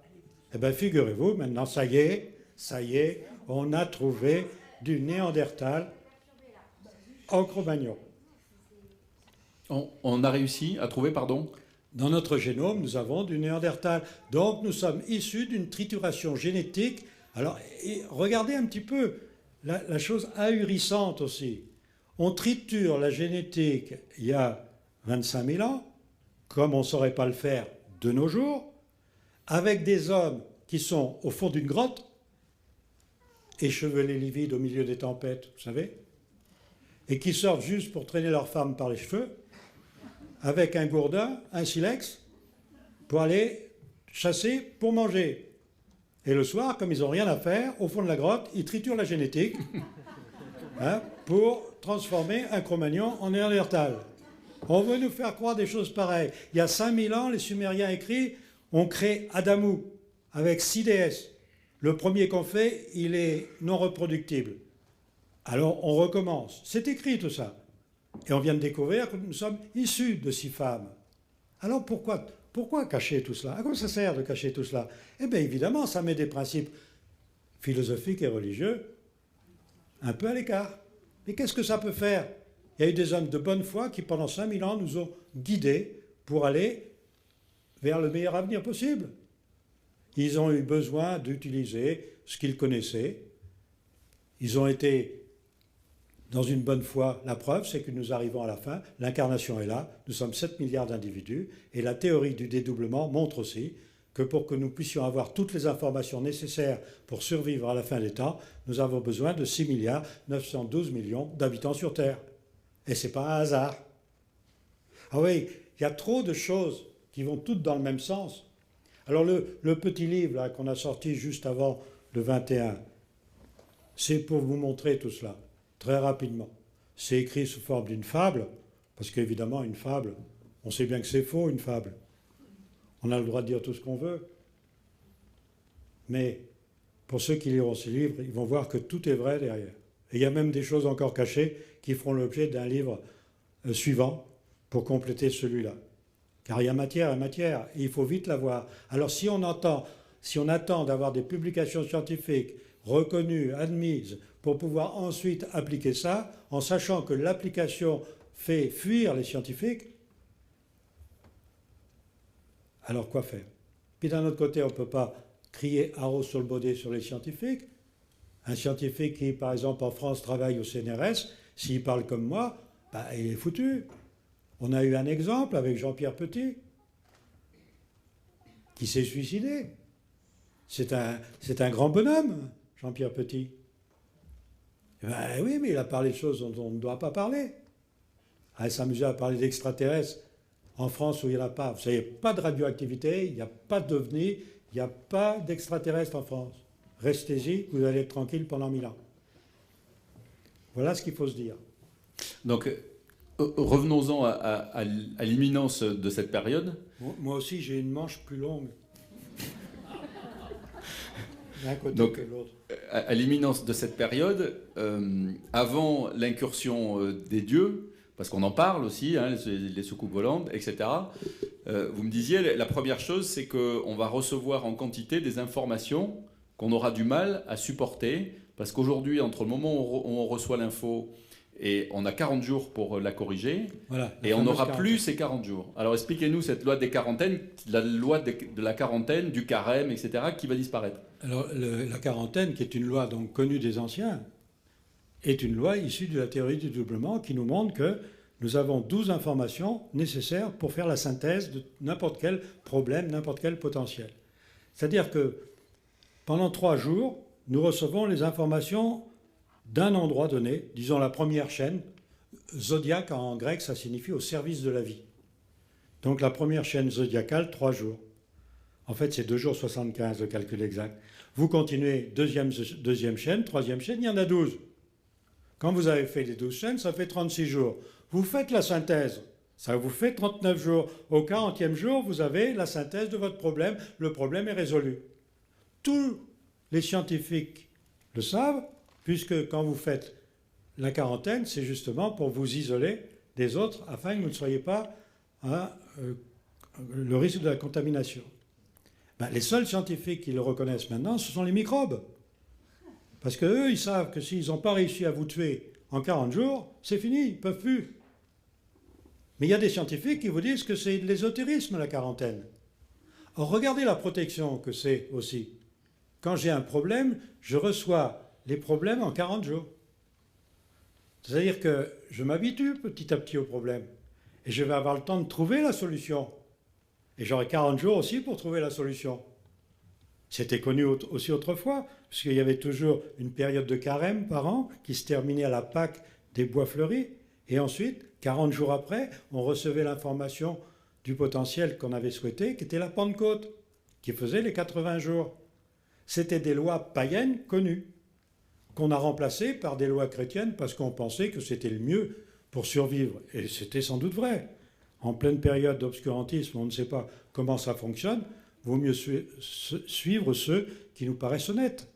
Eh bien, figurez-vous, maintenant, ça y est, on a trouvé du Néandertal en Cro-Magnon. On a réussi à trouver, pardon? Dans notre génome, nous avons du Néandertal. Donc, nous sommes issus d'une trituration génétique. Alors, regardez un petit peu la chose ahurissante aussi. On triture la génétique il y a 25 000 ans, comme on ne saurait pas le faire de nos jours, avec des hommes qui sont au fond d'une grotte, échevelés livides au milieu des tempêtes, vous savez, et qui sortent juste pour traîner leurs femmes par les cheveux, avec un gourdin, un silex, pour aller chasser, pour manger. Et le soir, comme ils n'ont rien à faire, au fond de la grotte, ils triturent la génétique pour transformer un Cro-Magnon en Néandertal. On veut nous faire croire des choses pareilles. Il y a 5000 ans, les Sumériens écrits ont créé Adamou avec 6 déesses. Le premier qu'on fait, il est non reproductible. Alors on recommence. C'est écrit tout ça. Et on vient de découvrir que nous sommes issus de 6 femmes. Alors pourquoi cacher tout cela? À quoi ça sert de cacher tout cela? Eh bien évidemment, ça met des principes philosophiques et religieux un peu à l'écart. Mais qu'est-ce que ça peut faire? Il y a eu des hommes de bonne foi qui, pendant 5000 ans, nous ont guidés pour aller vers le meilleur avenir possible. Ils ont eu besoin d'utiliser ce qu'ils connaissaient. Ils ont été dans une bonne foi. La preuve, c'est que nous arrivons à la fin. L'incarnation est là. Nous sommes 7 milliards d'individus. Et la théorie du dédoublement montre aussi que pour que nous puissions avoir toutes les informations nécessaires pour survivre à la fin des temps, nous avons besoin de 6 milliards 912 millions d'habitants sur Terre. Et ce n'est pas un hasard. Ah oui, il y a trop de choses qui vont toutes dans le même sens. Alors le petit livre là, qu'on a sorti juste avant le 21, c'est pour vous montrer tout cela, très rapidement. C'est écrit sous forme d'une fable, parce qu'évidemment, une fable, on sait bien que c'est faux, une fable. On a le droit de dire tout ce qu'on veut. Mais pour ceux qui liront ces livres, ils vont voir que tout est vrai derrière. Et il y a même des choses encore cachées qui feront l'objet d'un livre suivant pour compléter celui-là. Car il y a matière et matière, et il faut vite la voir. Alors si on attend d'avoir des publications scientifiques reconnues, admises, pour pouvoir ensuite appliquer ça, en sachant que l'application fait fuir les scientifiques, alors quoi faire? Puis d'un autre côté, on ne peut pas crier haro sur le baudet sur les scientifiques. Un scientifique qui, par exemple, en France, travaille au CNRS, s'il parle comme moi, il est foutu. On a eu un exemple avec Jean-Pierre Petit. qui s'est suicidé. C'est un grand bonhomme, Jean-Pierre Petit. Ben oui, mais il a parlé de choses dont on ne doit pas parler. Il s'amusait à parler d'extraterrestres en France où il n'y en a pas. Vous savez, pas de radioactivité, il n'y a pas d'ovnis, il n'y a pas d'extraterrestres en France. Restez-y, vous allez être tranquille pendant 1000 ans. Voilà ce qu'il faut se dire. Donc, revenons-en à l'imminence de cette période. Moi aussi, j'ai une manche plus longue. D'un côté Donc, que de l'autre. À l'imminence de cette période, avant l'incursion des dieux, parce qu'on en parle aussi, hein, les soucoupes volantes, etc. Vous me disiez, la première chose, c'est qu'on va recevoir en quantité des informations qu'on aura du mal à supporter, parce qu'aujourd'hui, entre le moment où on reçoit l'info et on a 40 jours pour la corriger, Voilà, et on n'aura plus ces 40 jours. Alors expliquez-nous cette loi des quarantaines, la loi de la quarantaine, du carême, etc., qui va disparaître. Alors, la quarantaine, qui est une loi donc connue des anciens, est une loi issue de la théorie du doublement qui nous montre que nous avons 12 informations nécessaires pour faire la synthèse de n'importe quel problème, n'importe quel potentiel. C'est-à-dire que pendant 3 jours, nous recevons les informations d'un endroit donné, disons la première chaîne. Zodiaque en grec, ça signifie au service de la vie. Donc la première chaîne zodiacale, 3 jours. En fait, c'est 2 jours 75, le calcul exact. Vous continuez, deuxième chaîne, troisième chaîne, il y en a 12. Quand vous avez fait les 12 chaînes, ça fait 36 jours. Vous faites la synthèse, ça vous fait 39 jours. Au 40e jour, vous avez la synthèse de votre problème, le problème est résolu. Tous les scientifiques le savent, puisque quand vous faites la quarantaine, c'est justement pour vous isoler des autres, afin que vous ne soyez pas à le risque de la contamination. Ben, les seuls scientifiques qui le reconnaissent maintenant, ce sont les microbes. Parce qu'eux, ils savent que s'ils n'ont pas réussi à vous tuer en 40 jours, c'est fini, ils ne peuvent plus. Mais il y a des scientifiques qui vous disent que c'est de l'ésotérisme, la quarantaine. Or, regardez la protection que c'est aussi. Quand j'ai un problème, je reçois les problèmes en 40 jours. C'est-à-dire que je m'habitue petit à petit au problème. Et je vais avoir le temps de trouver la solution. Et j'aurai 40 jours aussi pour trouver la solution. C'était connu aussi autrefois, puisqu'il y avait toujours une période de carême par an qui se terminait à la Pâque des Bois Fleuris. Et ensuite, 40 jours après, on recevait l'information du potentiel qu'on avait souhaité, qui était la Pentecôte, qui faisait les 80 jours. C'était des lois païennes connues, qu'on a remplacées par des lois chrétiennes parce qu'on pensait que c'était le mieux pour survivre. Et c'était sans doute vrai. En pleine période d'obscurantisme, on ne sait pas comment ça fonctionne, vaut mieux suivre ceux qui nous paraissent honnêtes.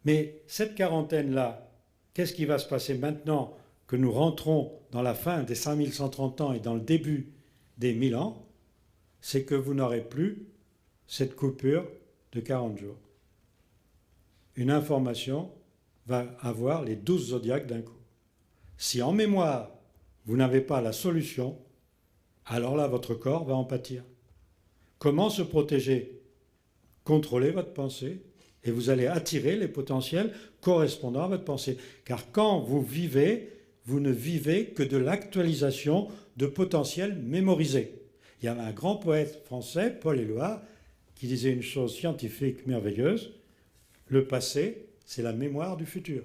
Mais cette quarantaine-là, qu'est-ce qui va se passer maintenant que nous rentrons dans la fin des 5130 ans et dans le début des 1000 ans? C'est que vous n'aurez plus cette coupure de 40 jours. Une information va avoir les 12 zodiaques d'un coup. Si en mémoire, vous n'avez pas la solution, alors là, votre corps va en pâtir. Comment se protéger? Contrôlez votre pensée et vous allez attirer les potentiels correspondant à votre pensée. Car quand vous vivez, vous ne vivez que de l'actualisation de potentiels mémorisés. Il y avait un grand poète français, Paul Éluard, qui disait une chose scientifique merveilleuse: le passé, c'est la mémoire du futur.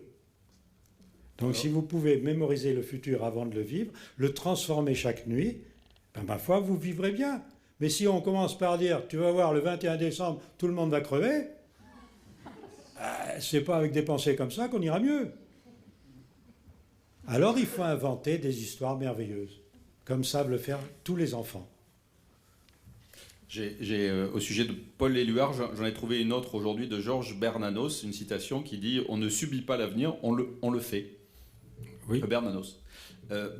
Donc si vous pouvez mémoriser le futur avant de le vivre, le transformer chaque nuit, ben, ma foi, vous vivrez bien. Mais si on commence par dire, tu vas voir, le 21 décembre, tout le monde va crever, c'est pas avec des pensées comme ça qu'on ira mieux. Alors il faut inventer des histoires merveilleuses, comme savent le faire tous les enfants. Au sujet de Paul Éluard, j'en ai trouvé une autre aujourd'hui de Georges Bernanos, une citation qui dit « On ne subit pas l'avenir, on le fait ». Oui. Bernanos.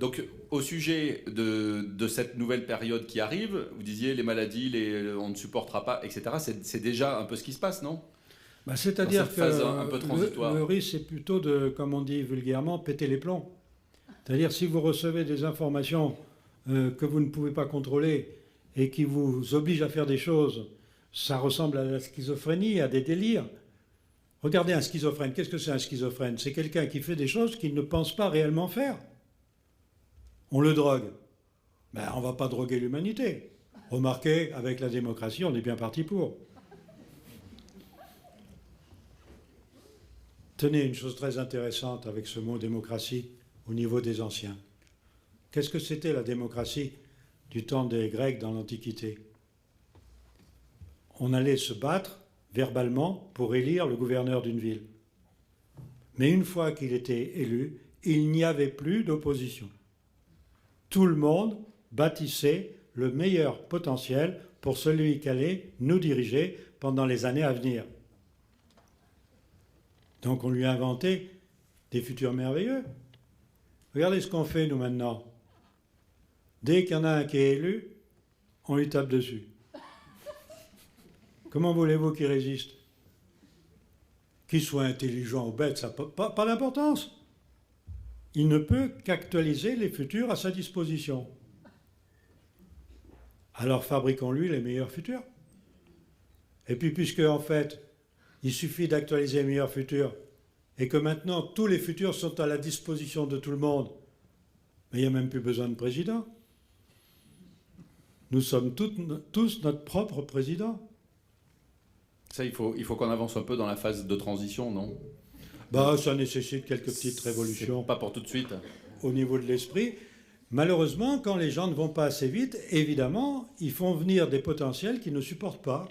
Donc, au sujet de cette nouvelle période qui arrive, vous disiez les maladies, on ne supportera pas, etc. C'est déjà un peu ce qui se passe, non? Bah, c'est-à-dire que un peu transitoire. Le risque, c'est plutôt de, comme on dit vulgairement, péter les plombs. C'est-à-dire si vous recevez des informations que vous ne pouvez pas contrôler et qui vous obligent à faire des choses, ça ressemble à la schizophrénie, à des délires. Regardez un schizophrène. Qu'est-ce que c'est un schizophrène? C'est quelqu'un qui fait des choses qu'il ne pense pas réellement faire. On le drogue. Ben, on ne va pas droguer l'humanité. Remarquez, avec la démocratie, on est bien parti pour. Tenez, une chose très intéressante avec ce mot démocratie au niveau des anciens. Qu'est-ce que c'était la démocratie du temps des Grecs dans l'Antiquité? On allait se battre verbalement pour élire le gouverneur d'une ville. Mais une fois qu'il était élu, il n'y avait plus d'opposition. Tout le monde bâtissait le meilleur potentiel pour celui qui allait nous diriger pendant les années à venir. Donc on lui a inventé des futurs merveilleux. Regardez ce qu'on fait nous maintenant. Dès qu'il y en a un qui est élu, on lui tape dessus. Comment voulez-vous qu'il résiste? Qu'il soit intelligent ou bête, ça n'a pas d'importance. Il ne peut qu'actualiser les futurs à sa disposition. Alors fabriquons-lui les meilleurs futurs. Et puis puisque en fait, il suffit d'actualiser les meilleurs futurs et que maintenant tous les futurs sont à la disposition de tout le monde, mais il n'y a même plus besoin de président. Nous sommes tous notre propre président. Ça, il faut qu'on avance un peu dans la phase de transition, non? Ça nécessite quelques petites révolutions. Pas pour tout de suite. Au niveau de l'esprit. Malheureusement, quand les gens ne vont pas assez vite, évidemment, ils font venir des potentiels qu'ils ne supportent pas.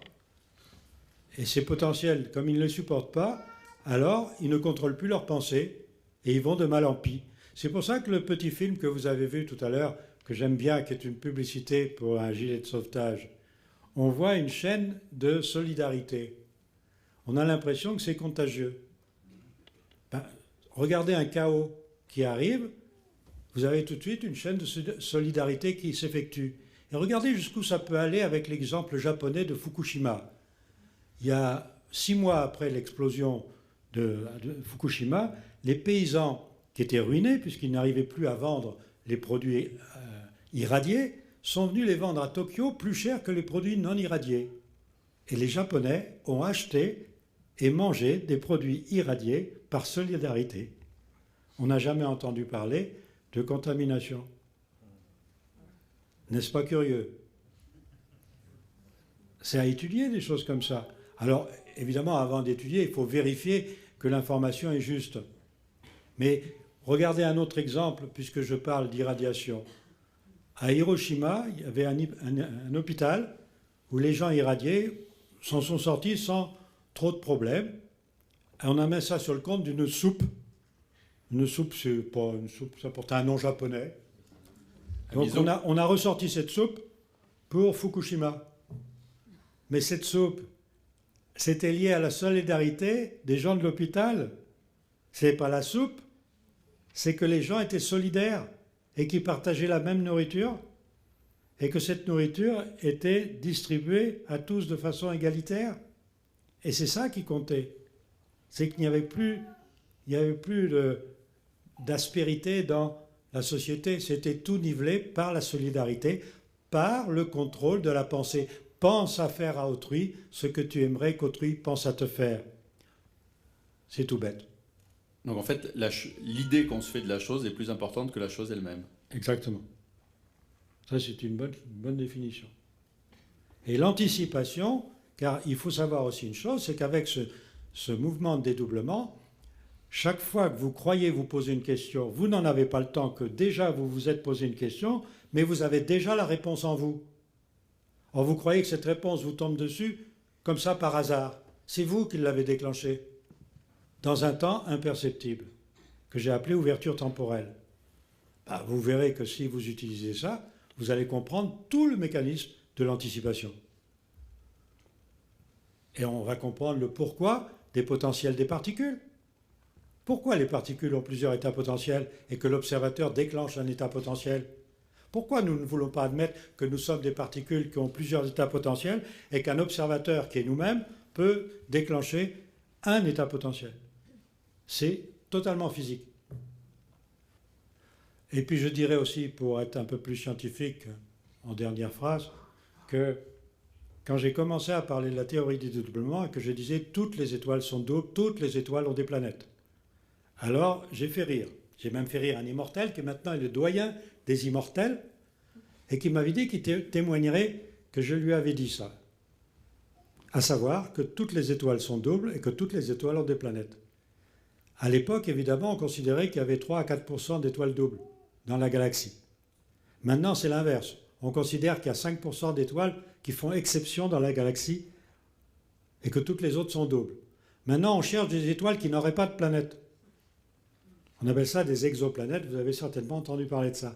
Et ces potentiels, comme ils ne les supportent pas, alors ils ne contrôlent plus leurs pensées et ils vont de mal en pis. C'est pour ça que le petit film que vous avez vu tout à l'heure, que j'aime bien, qui est une publicité pour un gilet de sauvetage, on voit une chaîne de solidarité. On a l'impression que c'est contagieux. Regardez un chaos qui arrive, vous avez tout de suite une chaîne de solidarité qui s'effectue. Et regardez jusqu'où ça peut aller avec l'exemple japonais de Fukushima. Il y a 6 mois après l'explosion de Fukushima, les paysans qui étaient ruinés, puisqu'ils n'arrivaient plus à vendre les produits irradiés, sont venus les vendre à Tokyo plus cher que les produits non irradiés. Et les Japonais ont acheté et mangé des produits irradiés par solidarité. On n'a jamais entendu parler de contamination. N'est-ce pas curieux? C'est à étudier des choses comme ça. Alors, évidemment, avant d'étudier, il faut vérifier que l'information est juste. Mais regardez un autre exemple, puisque je parle d'irradiation. À Hiroshima, il y avait un hôpital où les gens irradiés s'en sont sortis sans trop de problèmes. Et on a mis ça sur le compte d'une soupe. Une soupe, c'est pas une soupe, ça porte un nom japonais. Donc on a ressorti cette soupe pour Fukushima. Mais cette soupe, c'était lié à la solidarité des gens de l'hôpital. Ce n'est pas la soupe, c'est que les gens étaient solidaires et qu'ils partageaient la même nourriture et que cette nourriture était distribuée à tous de façon égalitaire. Et c'est ça qui comptait. C'est qu'il n'y avait plus d'aspérité dans la société. C'était tout nivelé par la solidarité, par le contrôle de la pensée. Pense à faire à autrui ce que tu aimerais qu'autrui pense à te faire. C'est tout bête. Donc en fait, l'idée qu'on se fait de la chose est plus importante que la chose elle-même. Exactement. Ça, c'est une bonne définition. Et l'anticipation, car il faut savoir aussi une chose, c'est qu'avec ce mouvement de dédoublement, chaque fois que vous croyez vous poser une question, vous n'en avez pas le temps que déjà vous vous êtes posé une question, mais vous avez déjà la réponse en vous. Or, vous croyez que cette réponse vous tombe dessus comme ça par hasard. C'est vous qui l'avez déclenchée dans un temps imperceptible, que j'ai appelé ouverture temporelle. Vous verrez que si vous utilisez ça, vous allez comprendre tout le mécanisme de l'anticipation. Et on va comprendre le pourquoi des potentiels des particules. Pourquoi les particules ont plusieurs états potentiels et que l'observateur déclenche un état potentiel? Pourquoi nous ne voulons pas admettre que nous sommes des particules qui ont plusieurs états potentiels et qu'un observateur qui est nous-mêmes peut déclencher un état potentiel? C'est totalement physique. Et puis je dirais aussi, pour être un peu plus scientifique, en dernière phrase, que quand j'ai commencé à parler de la théorie du dédoublement et que je disais toutes les étoiles sont doubles, toutes les étoiles ont des planètes. Alors j'ai fait rire. J'ai même fait rire un immortel qui maintenant est le doyen des immortels et qui m'avait dit qu'il témoignerait que je lui avais dit ça. À savoir que toutes les étoiles sont doubles et que toutes les étoiles ont des planètes. À l'époque, évidemment, on considérait qu'il y avait 3 à 4% d'étoiles doubles dans la galaxie. Maintenant, c'est l'inverse. On considère qu'il y a 5% d'étoiles qui font exception dans la galaxie et que toutes les autres sont doubles. Maintenant, on cherche des étoiles qui n'auraient pas de planète. On appelle ça des exoplanètes, vous avez certainement entendu parler de ça.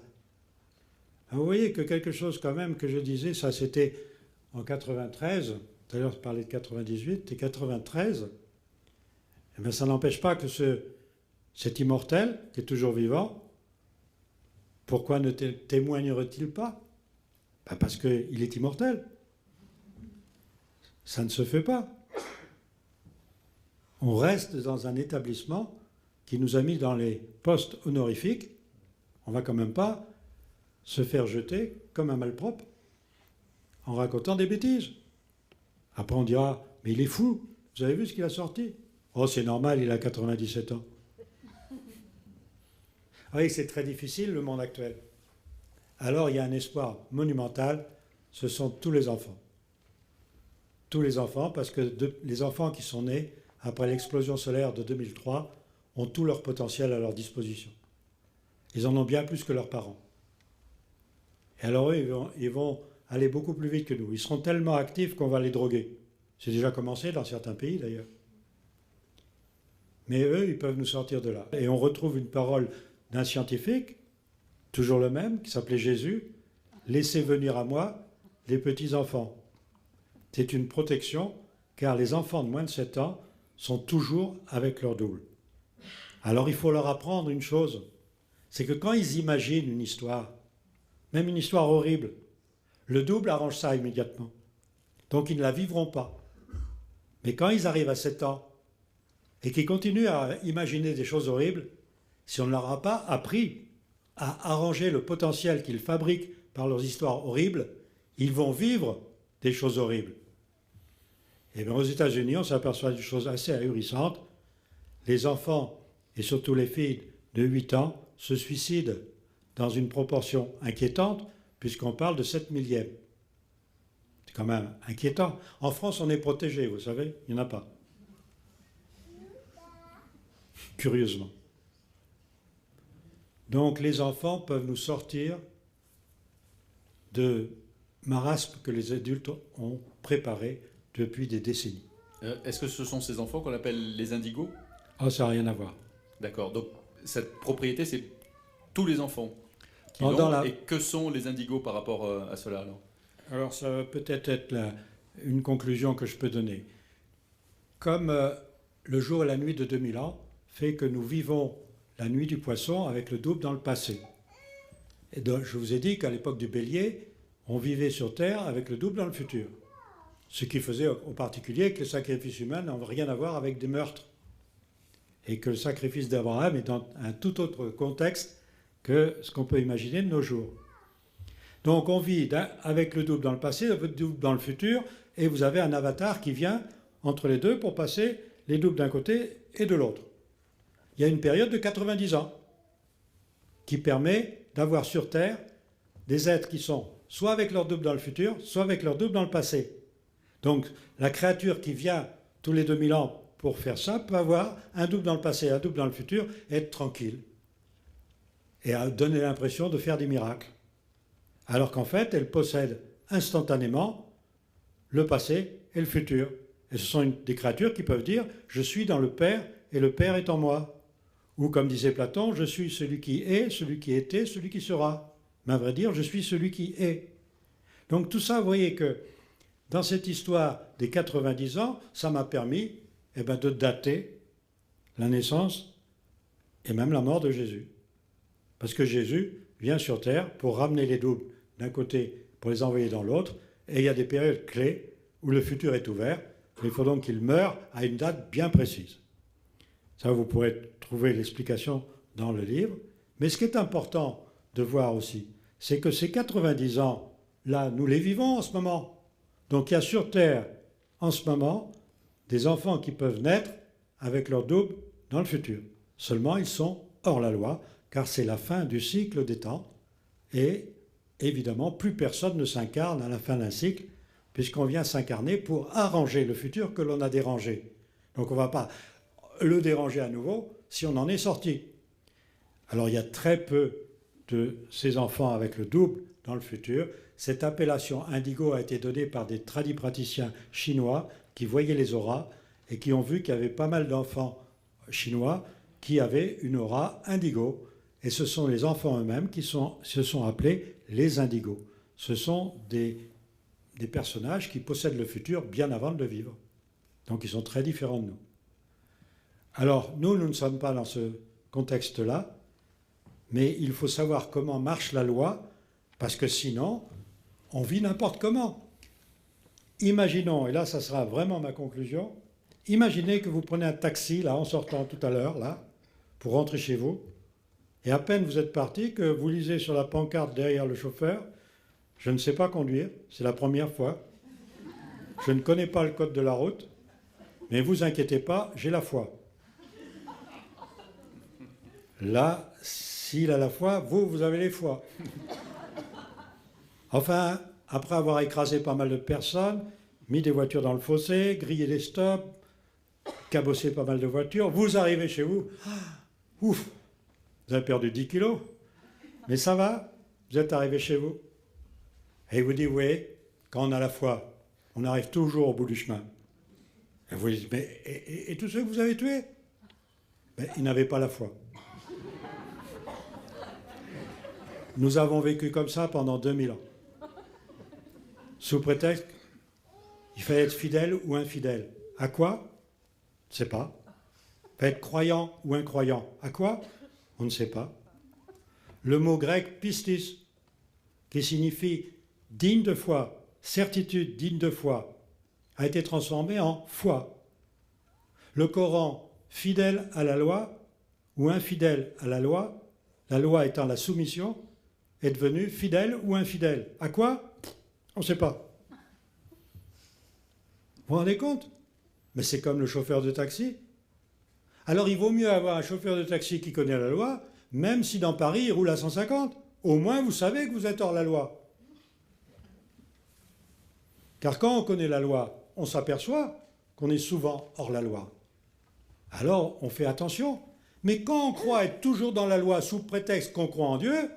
Alors vous voyez que quelque chose quand même que je disais, ça c'était en 93, tout à l'heure je parlais de 98, et 93, eh bien, ça n'empêche pas que cet immortel, qui est toujours vivant, pourquoi ne témoignerait-il pas? Ben parce qu'il est immortel. Ça ne se fait pas. On reste dans un établissement qui nous a mis dans les postes honorifiques. On ne va quand même pas se faire jeter comme un malpropre en racontant des bêtises. Après on dira, mais il est fou, vous avez vu ce qu'il a sorti? Oh, c'est normal, il a 97 ans. Oui, c'est très difficile le monde actuel. Alors il y a un espoir monumental, ce sont tous les enfants. Tous les enfants, parce que les enfants qui sont nés après l'explosion solaire de 2003 ont tout leur potentiel à leur disposition. Ils en ont bien plus que leurs parents. Et alors eux, ils vont aller beaucoup plus vite que nous. Ils seront tellement actifs qu'on va les droguer. C'est déjà commencé dans certains pays d'ailleurs. Mais eux, ils peuvent nous sortir de là. Et on retrouve une parole d'un scientifique, toujours le même, qui s'appelait Jésus, « Laissez venir à moi les petits-enfants ». C'est une protection, car les enfants de moins de 7 ans sont toujours avec leur double. Alors il faut leur apprendre une chose, c'est que quand ils imaginent une histoire, même une histoire horrible, le double arrange ça immédiatement. Donc ils ne la vivront pas. Mais quand ils arrivent à 7 ans et qu'ils continuent à imaginer des choses horribles, si on ne leur a pas appris à arranger le potentiel qu'ils fabriquent par leurs histoires horribles, ils vont vivre des choses horribles. Et bien aux États-Unis, on s'aperçoit d'une chose assez ahurissante. Les enfants, et surtout les filles de 8 ans, se suicident dans une proportion inquiétante, puisqu'on parle de 7 millièmes. C'est quand même inquiétant. En France, on est protégé, vous savez, il n'y en a pas. Curieusement. Donc les enfants peuvent nous sortir de marasmes que les adultes ont préparés depuis des décennies. Est-ce que ce sont ces enfants qu'on appelle les indigos? Ah, ça n'a rien à voir. D'accord, donc cette propriété, c'est tous les enfants qui Dans l'ont. la- Et que sont les indigos par rapport à cela alors? Alors ça va peut-être être une conclusion que je peux donner. Comme le jour et la nuit de 2000 ans fait que nous vivons la nuit du poisson avec le double dans le passé. Et donc, je vous ai dit qu'à l'époque du bélier, on vivait sur Terre avec le double dans le futur. Ce qui faisait au particulier que les sacrifices humains n'ont rien à voir avec des meurtres. Et que le sacrifice d'Abraham est dans un tout autre contexte que ce qu'on peut imaginer de nos jours. Donc on vit avec le double dans le passé, le double dans le futur, et vous avez un avatar qui vient entre les deux pour passer les doubles d'un côté et de l'autre. Il y a une période de 90 ans qui permet d'avoir sur Terre des êtres qui sont soit avec leur double dans le futur, soit avec leur double dans le passé. Donc la créature qui vient tous les 2000 ans pour faire ça peut avoir un double dans le passé, un double dans le futur, et être tranquille. Et donner l'impression de faire des miracles. Alors qu'en fait, elle possède instantanément le passé et le futur. Et ce sont des créatures qui peuvent dire « je suis dans le Père et le Père est en moi ». Ou comme disait Platon, « je suis celui qui est, celui qui était, celui qui sera ». Mais à vrai dire, je suis celui qui est. Donc tout ça, vous voyez que dans cette histoire des 90 ans, ça m'a permis de dater la naissance et même la mort de Jésus. Parce que Jésus vient sur Terre pour ramener les doubles d'un côté, pour les envoyer dans l'autre, et il y a des périodes clés où le futur est ouvert. Il faut donc qu'il meure à une date bien précise. Ça, vous pourrez trouver l'explication dans le livre. Mais ce qui est important de voir aussi, c'est que ces 90 ans-là, nous les vivons en ce moment. Donc il y a sur Terre, en ce moment, des enfants qui peuvent naître avec leur double dans le futur. Seulement, ils sont hors la loi, car c'est la fin du cycle des temps, et évidemment, plus personne ne s'incarne à la fin d'un cycle, puisqu'on vient s'incarner pour arranger le futur que l'on a dérangé. Donc on ne va pas le déranger à nouveau si on en est sorti. Alors il y a très peu de ces enfants avec le double dans le futur. Cette appellation indigo a été donnée par des tradipraticiens chinois qui voyaient les auras et qui ont vu qu'il y avait pas mal d'enfants chinois qui avaient une aura indigo. Et ce sont les enfants eux-mêmes qui se sont appelés les indigos. Ce sont des personnages qui possèdent le futur bien avant de le vivre. Donc ils sont très différents de nous. Alors nous ne sommes pas dans ce contexte-là, mais il faut savoir comment marche la loi, parce que sinon, on vit n'importe comment. Imaginons, et là ça sera vraiment ma conclusion, imaginez que vous prenez un taxi, là, en sortant tout à l'heure, là, pour rentrer chez vous, et à peine vous êtes parti que vous lisez sur la pancarte derrière le chauffeur, « Je ne sais pas conduire, c'est la première fois, je ne connais pas le code de la route, mais vous inquiétez pas, j'ai la foi. » Là, s'il a la foi, vous avez les foi. Enfin, après avoir écrasé pas mal de personnes, mis des voitures dans le fossé, grillé des stops, cabossé pas mal de voitures, vous arrivez chez vous, ouf, vous avez perdu 10 kilos, mais ça va, vous êtes arrivé chez vous. Et il vous dit, oui, quand on a la foi, on arrive toujours au bout du chemin. Et vous dites, mais et tous ceux que vous avez tués? Ben, ils n'avaient pas la foi. Nous avons vécu comme ça pendant 2000 ans. Sous prétexte, il fallait être fidèle ou infidèle. À quoi? On ne sait pas. Il fallait être croyant ou incroyant. À quoi? On ne sait pas. Le mot grec pistis, qui signifie digne de foi, certitude digne de foi, a été transformé en foi. Le Coran, fidèle à la loi ou infidèle à la loi étant la soumission, est devenu fidèle ou infidèle. À quoi? On ne sait pas. Vous vous rendez compte? Mais c'est comme le chauffeur de taxi. Alors il vaut mieux avoir un chauffeur de taxi qui connaît la loi, même si dans Paris il roule à 150. Au moins vous savez que vous êtes hors la loi. Car quand on connaît la loi, on s'aperçoit qu'on est souvent hors la loi. Alors on fait attention. Mais quand on croit être toujours dans la loi sous prétexte qu'on croit en Dieu,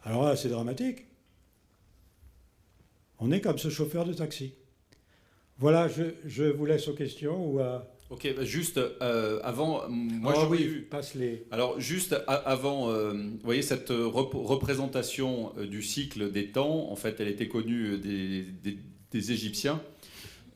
alors là c'est dramatique. On est comme ce chauffeur de taxi. Voilà, je vous laisse aux questions ou à... Ok, bah juste avant, moi Oh, j'aurais oui, eu... passe-les. Alors juste avant, vous voyez cette représentation du cycle des temps, en fait elle était connue des Égyptiens,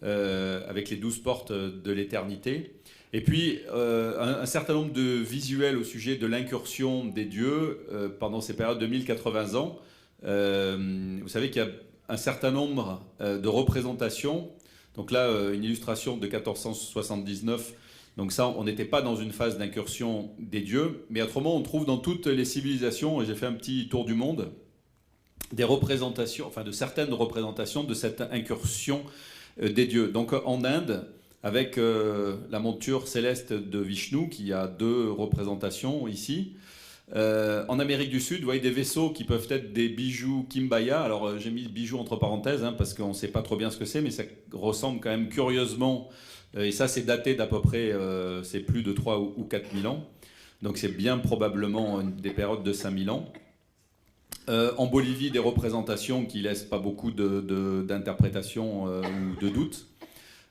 avec les 12 portes de l'éternité. Et puis un certain nombre de visuels au sujet de l'incursion des dieux pendant ces périodes de 1080 ans. Vous savez qu'il y a un certain nombre de représentations. Donc là, une illustration de 1479. Donc ça, on n'était pas dans une phase d'incursion des dieux. Mais autrement, on trouve dans toutes les civilisations, et j'ai fait un petit tour du monde, des représentations, enfin de certaines représentations de cette incursion des dieux. Donc en Inde, avec la monture céleste de Vishnu, qui a 2 représentations ici. En Amérique du Sud, vous voyez des vaisseaux qui peuvent être des bijoux Kimbaya. Alors j'ai mis bijoux entre parenthèses parce qu'on ne sait pas trop bien ce que c'est, mais ça ressemble quand même curieusement. Et ça, c'est daté d'à peu près, c'est plus de 3 ou 4 000 ans. Donc c'est bien probablement des périodes de 5 000 ans. En Bolivie, des représentations qui laissent pas beaucoup d'interprétations ou de doutes.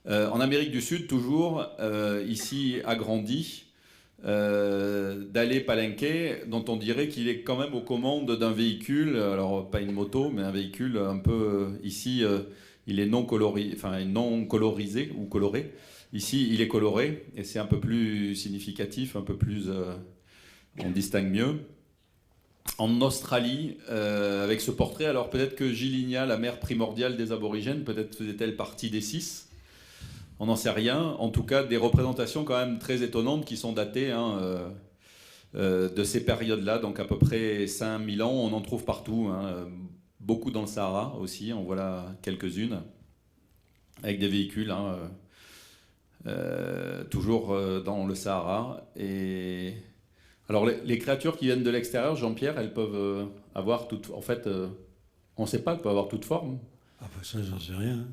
En Amérique du Sud, toujours, ici agrandi, d'Ale Palenque, dont on dirait qu'il est quand même aux commandes d'un véhicule, alors pas une moto, mais un véhicule un peu, ici, il est non colorisé ou coloré. Ici, il est coloré, et c'est un peu plus significatif, un peu plus, on distingue mieux. En Australie, avec ce portrait, alors peut-être que Gilinia, la mère primordiale des aborigènes, peut-être faisait-elle partie des 6. On n'en sait rien. En tout cas, des représentations quand même très étonnantes qui sont datées de ces périodes-là, donc à peu près 5000 ans. On en trouve partout, beaucoup dans le Sahara aussi, en voilà quelques-unes, avec des véhicules, toujours dans le Sahara. Et Alors les créatures qui viennent de l'extérieur, Jean-Pierre, elles peuvent avoir toute... En fait, on ne sait pas, elles peuvent avoir toute forme. Ah bah ça, j'en sais rien.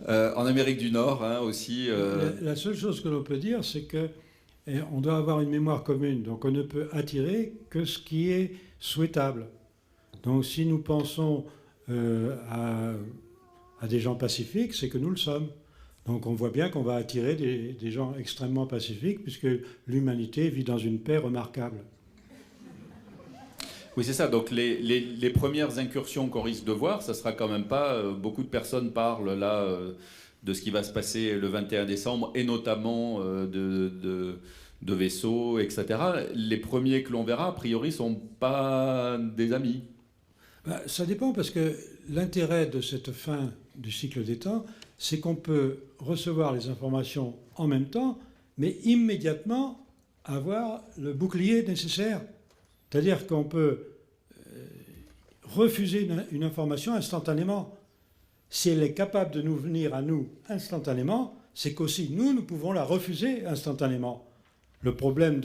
En Amérique du Nord, hein, aussi... La seule chose que l'on peut dire, c'est que on doit avoir une mémoire commune. Donc on ne peut attirer que ce qui est souhaitable. Donc si nous pensons à des gens pacifiques, c'est que nous le sommes. Donc on voit bien qu'on va attirer des gens extrêmement pacifiques, puisque l'humanité vit dans une paix remarquable. Oui, c'est ça. Donc les premières incursions qu'on risque de voir, ça sera quand même pas... beaucoup de personnes parlent là de ce qui va se passer le 21 décembre, et notamment de vaisseaux, etc. Les premiers que l'on verra, a priori, sont pas des amis. Ben, ça dépend, parce que l'intérêt de cette fin du cycle des temps, c'est qu'on peut recevoir les informations en même temps, mais immédiatement avoir le bouclier nécessaire. C'est-à-dire qu'on peut refuser une information instantanément. Si elle est capable de nous venir à nous instantanément, c'est qu'aussi nous pouvons la refuser instantanément. Le problème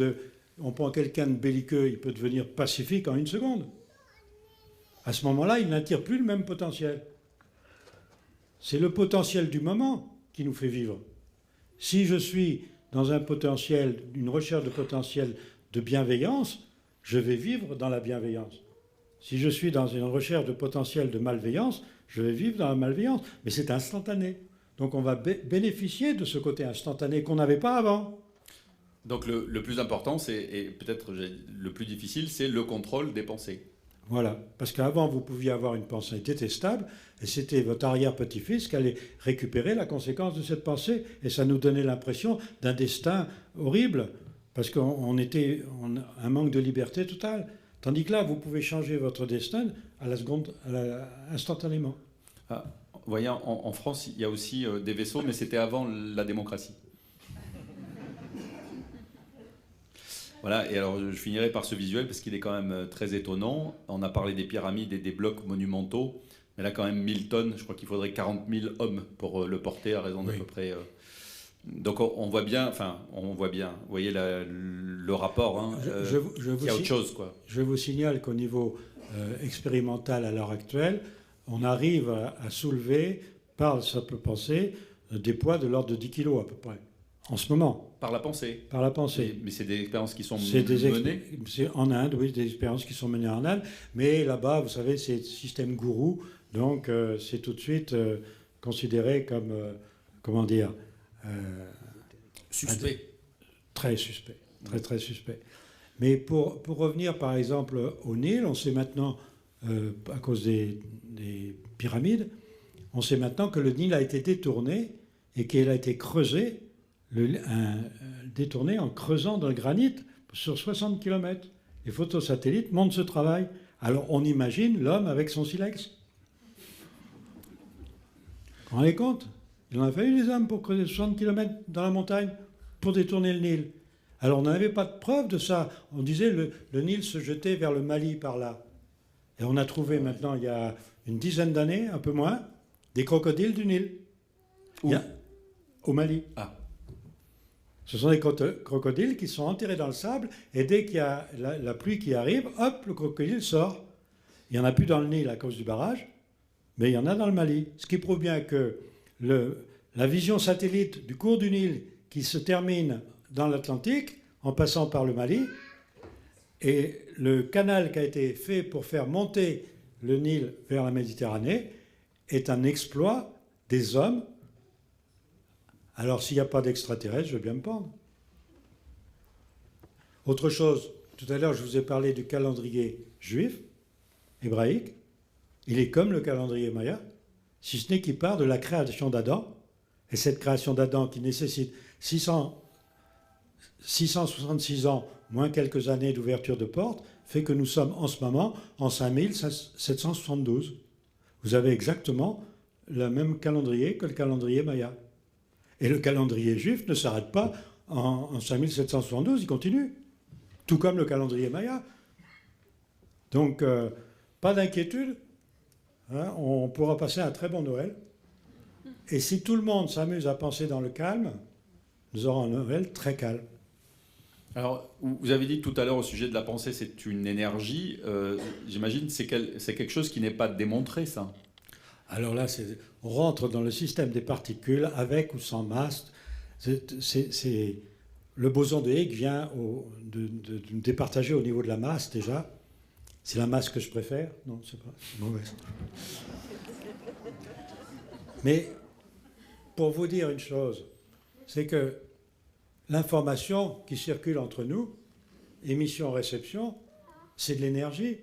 on prend quelqu'un de belliqueux, il peut devenir pacifique en une seconde. À ce moment-là, il n'attire plus le même potentiel. C'est le potentiel du moment qui nous fait vivre. Si je suis dans un potentiel, une recherche de potentiel de bienveillance, je vais vivre dans la bienveillance. Si je suis dans une recherche de potentiel de malveillance, je vais vivre dans la malveillance. Mais c'est instantané. Donc on va bénéficier de ce côté instantané qu'on n'avait pas avant. Donc le plus important, et peut-être le plus difficile, c'est le contrôle des pensées. Voilà. Parce qu'avant, vous pouviez avoir une pensée détestable, et c'était votre arrière-petit-fils qui allait récupérer la conséquence de cette pensée, et ça nous donnait l'impression d'un destin horrible, parce qu'on était un manque de liberté totale. Tandis que là, vous pouvez changer votre destin à la seconde, instantanément. Ah, vous voyez, en France, il y a aussi des vaisseaux, mais c'était avant la démocratie. Voilà, et alors je finirai par ce visuel parce qu'il est quand même très étonnant. On a parlé des pyramides et des blocs monumentaux, mais là quand même 1000 tonnes, je crois qu'il faudrait 40 000 hommes pour le porter à raison d'à peu près... Donc on voit bien, vous voyez le rapport, hein, il y a autre chose, quoi. Je vous signale qu'au niveau expérimental à l'heure actuelle, on arrive à soulever, par sa pensée, des poids de l'ordre de 10 kilos à peu près. En ce moment. Par la pensée. Par la pensée. Mais c'est des expériences qui sont menées. C'est en Inde, oui, des expériences qui sont menées en Inde. Mais là-bas, vous savez, c'est système gourou. Donc, c'est tout de suite considéré comme, comment dire... suspect. Très suspect. Très, très suspect. Mais pour revenir, par exemple, au Nil, on sait maintenant, à cause des pyramides, on sait maintenant que le Nil a été détourné et qu'il a été creusé, détourné en creusant dans le granit sur 60 km. Les photos satellites montrent ce travail. Alors on imagine l'homme avec son silex. Vous vous rendez compte? Il en a fallu des hommes pour creuser 60 km dans la montagne pour détourner le Nil. Alors on n'avait pas de preuve de ça. On disait le Nil se jetait vers le Mali par là. Et on a trouvé maintenant, il y a une dizaine d'années, un peu moins, des crocodiles du Nil. Au Mali. Ah. Ce sont des crocodiles qui sont enterrés dans le sable, et dès qu'il y a la pluie qui arrive, hop, le crocodile sort. Il n'y en a plus dans le Nil à cause du barrage, mais il y en a dans le Mali. Ce qui prouve bien que la vision satellite du cours du Nil qui se termine dans l'Atlantique, en passant par le Mali, et le canal qui a été fait pour faire monter le Nil vers la Méditerranée, est un exploit des hommes. Alors, s'il n'y a pas d'extraterrestres, je veux bien me pendre. Autre chose, tout à l'heure, je vous ai parlé du calendrier juif, hébraïque. Il est comme le calendrier maya, si ce n'est qu'il part de la création d'Adam. Et cette création d'Adam qui nécessite 666 ans, moins quelques années d'ouverture de porte, fait que nous sommes en ce moment en 5772. Vous avez exactement le même calendrier que le calendrier maya. Et le calendrier juif ne s'arrête pas en 5772, il continue. Tout comme le calendrier maya. Donc, pas d'inquiétude. Hein, on pourra passer un très bon Noël. Et si tout le monde s'amuse à penser dans le calme, nous aurons un Noël très calme. Alors, vous avez dit tout à l'heure au sujet de la pensée, c'est une énergie. J'imagine que c'est quelque chose qui n'est pas démontré, ça. Alors là, on rentre dans le système des particules avec ou sans masse. Le boson de Higgs vient de départager au niveau de la masse déjà. C'est la masse que je préfère. Non, c'est pas mauvaise. Mais pour vous dire une chose, c'est que l'information qui circule entre nous, émission-réception, c'est de l'énergie.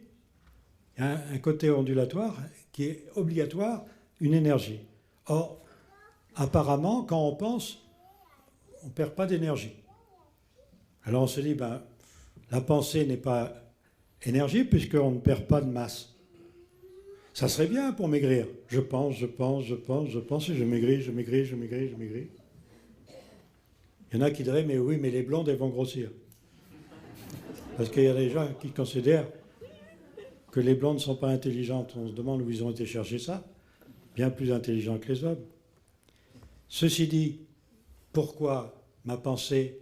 Il y a un côté ondulatoire qui est obligatoire, une énergie. Or, apparemment, quand on pense, on ne perd pas d'énergie. Alors on se dit, la pensée n'est pas énergie puisqu'on ne perd pas de masse. Ça serait bien pour maigrir. Je pense, et je maigris, je maigris. Il y en a qui diraient, mais oui, mais les blondes, elles vont grossir. Parce qu'il y a des gens qui considèrent que les blondes ne sont pas intelligentes. On se demande où ils ont été chercher ça. Bien plus intelligents que les hommes. Ceci dit, pourquoi ma pensée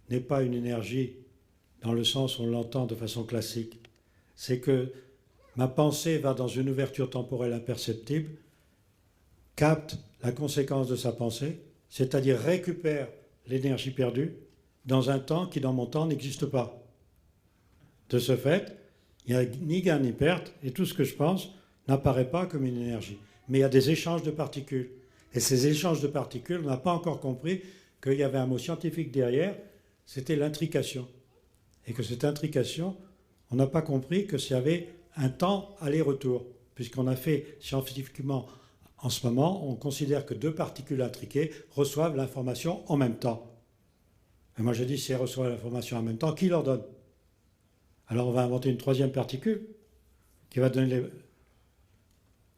n'est pas une énergie dans le sens où on l'entend de façon classique? C'est que ma pensée va dans une ouverture temporelle imperceptible, capte la conséquence de sa pensée, c'est-à-dire récupère l'énergie perdue dans un temps qui, dans mon temps, n'existe pas. De ce fait, il n'y a ni gain ni perte, et tout ce que je pense n'apparaît pas comme une énergie. Mais il y a des échanges de particules. Et ces échanges de particules, on n'a pas encore compris qu'il y avait un mot scientifique derrière, c'était l'intrication. Et que cette intrication, on n'a pas compris que ça avait un temps aller-retour. Puisqu'on a fait scientifiquement, en ce moment, on considère que deux particules intriquées reçoivent l'information en même temps. Et moi je dis, si elles reçoivent l'information en même temps, qui leur donne? Alors on va inventer une troisième particule qui va donner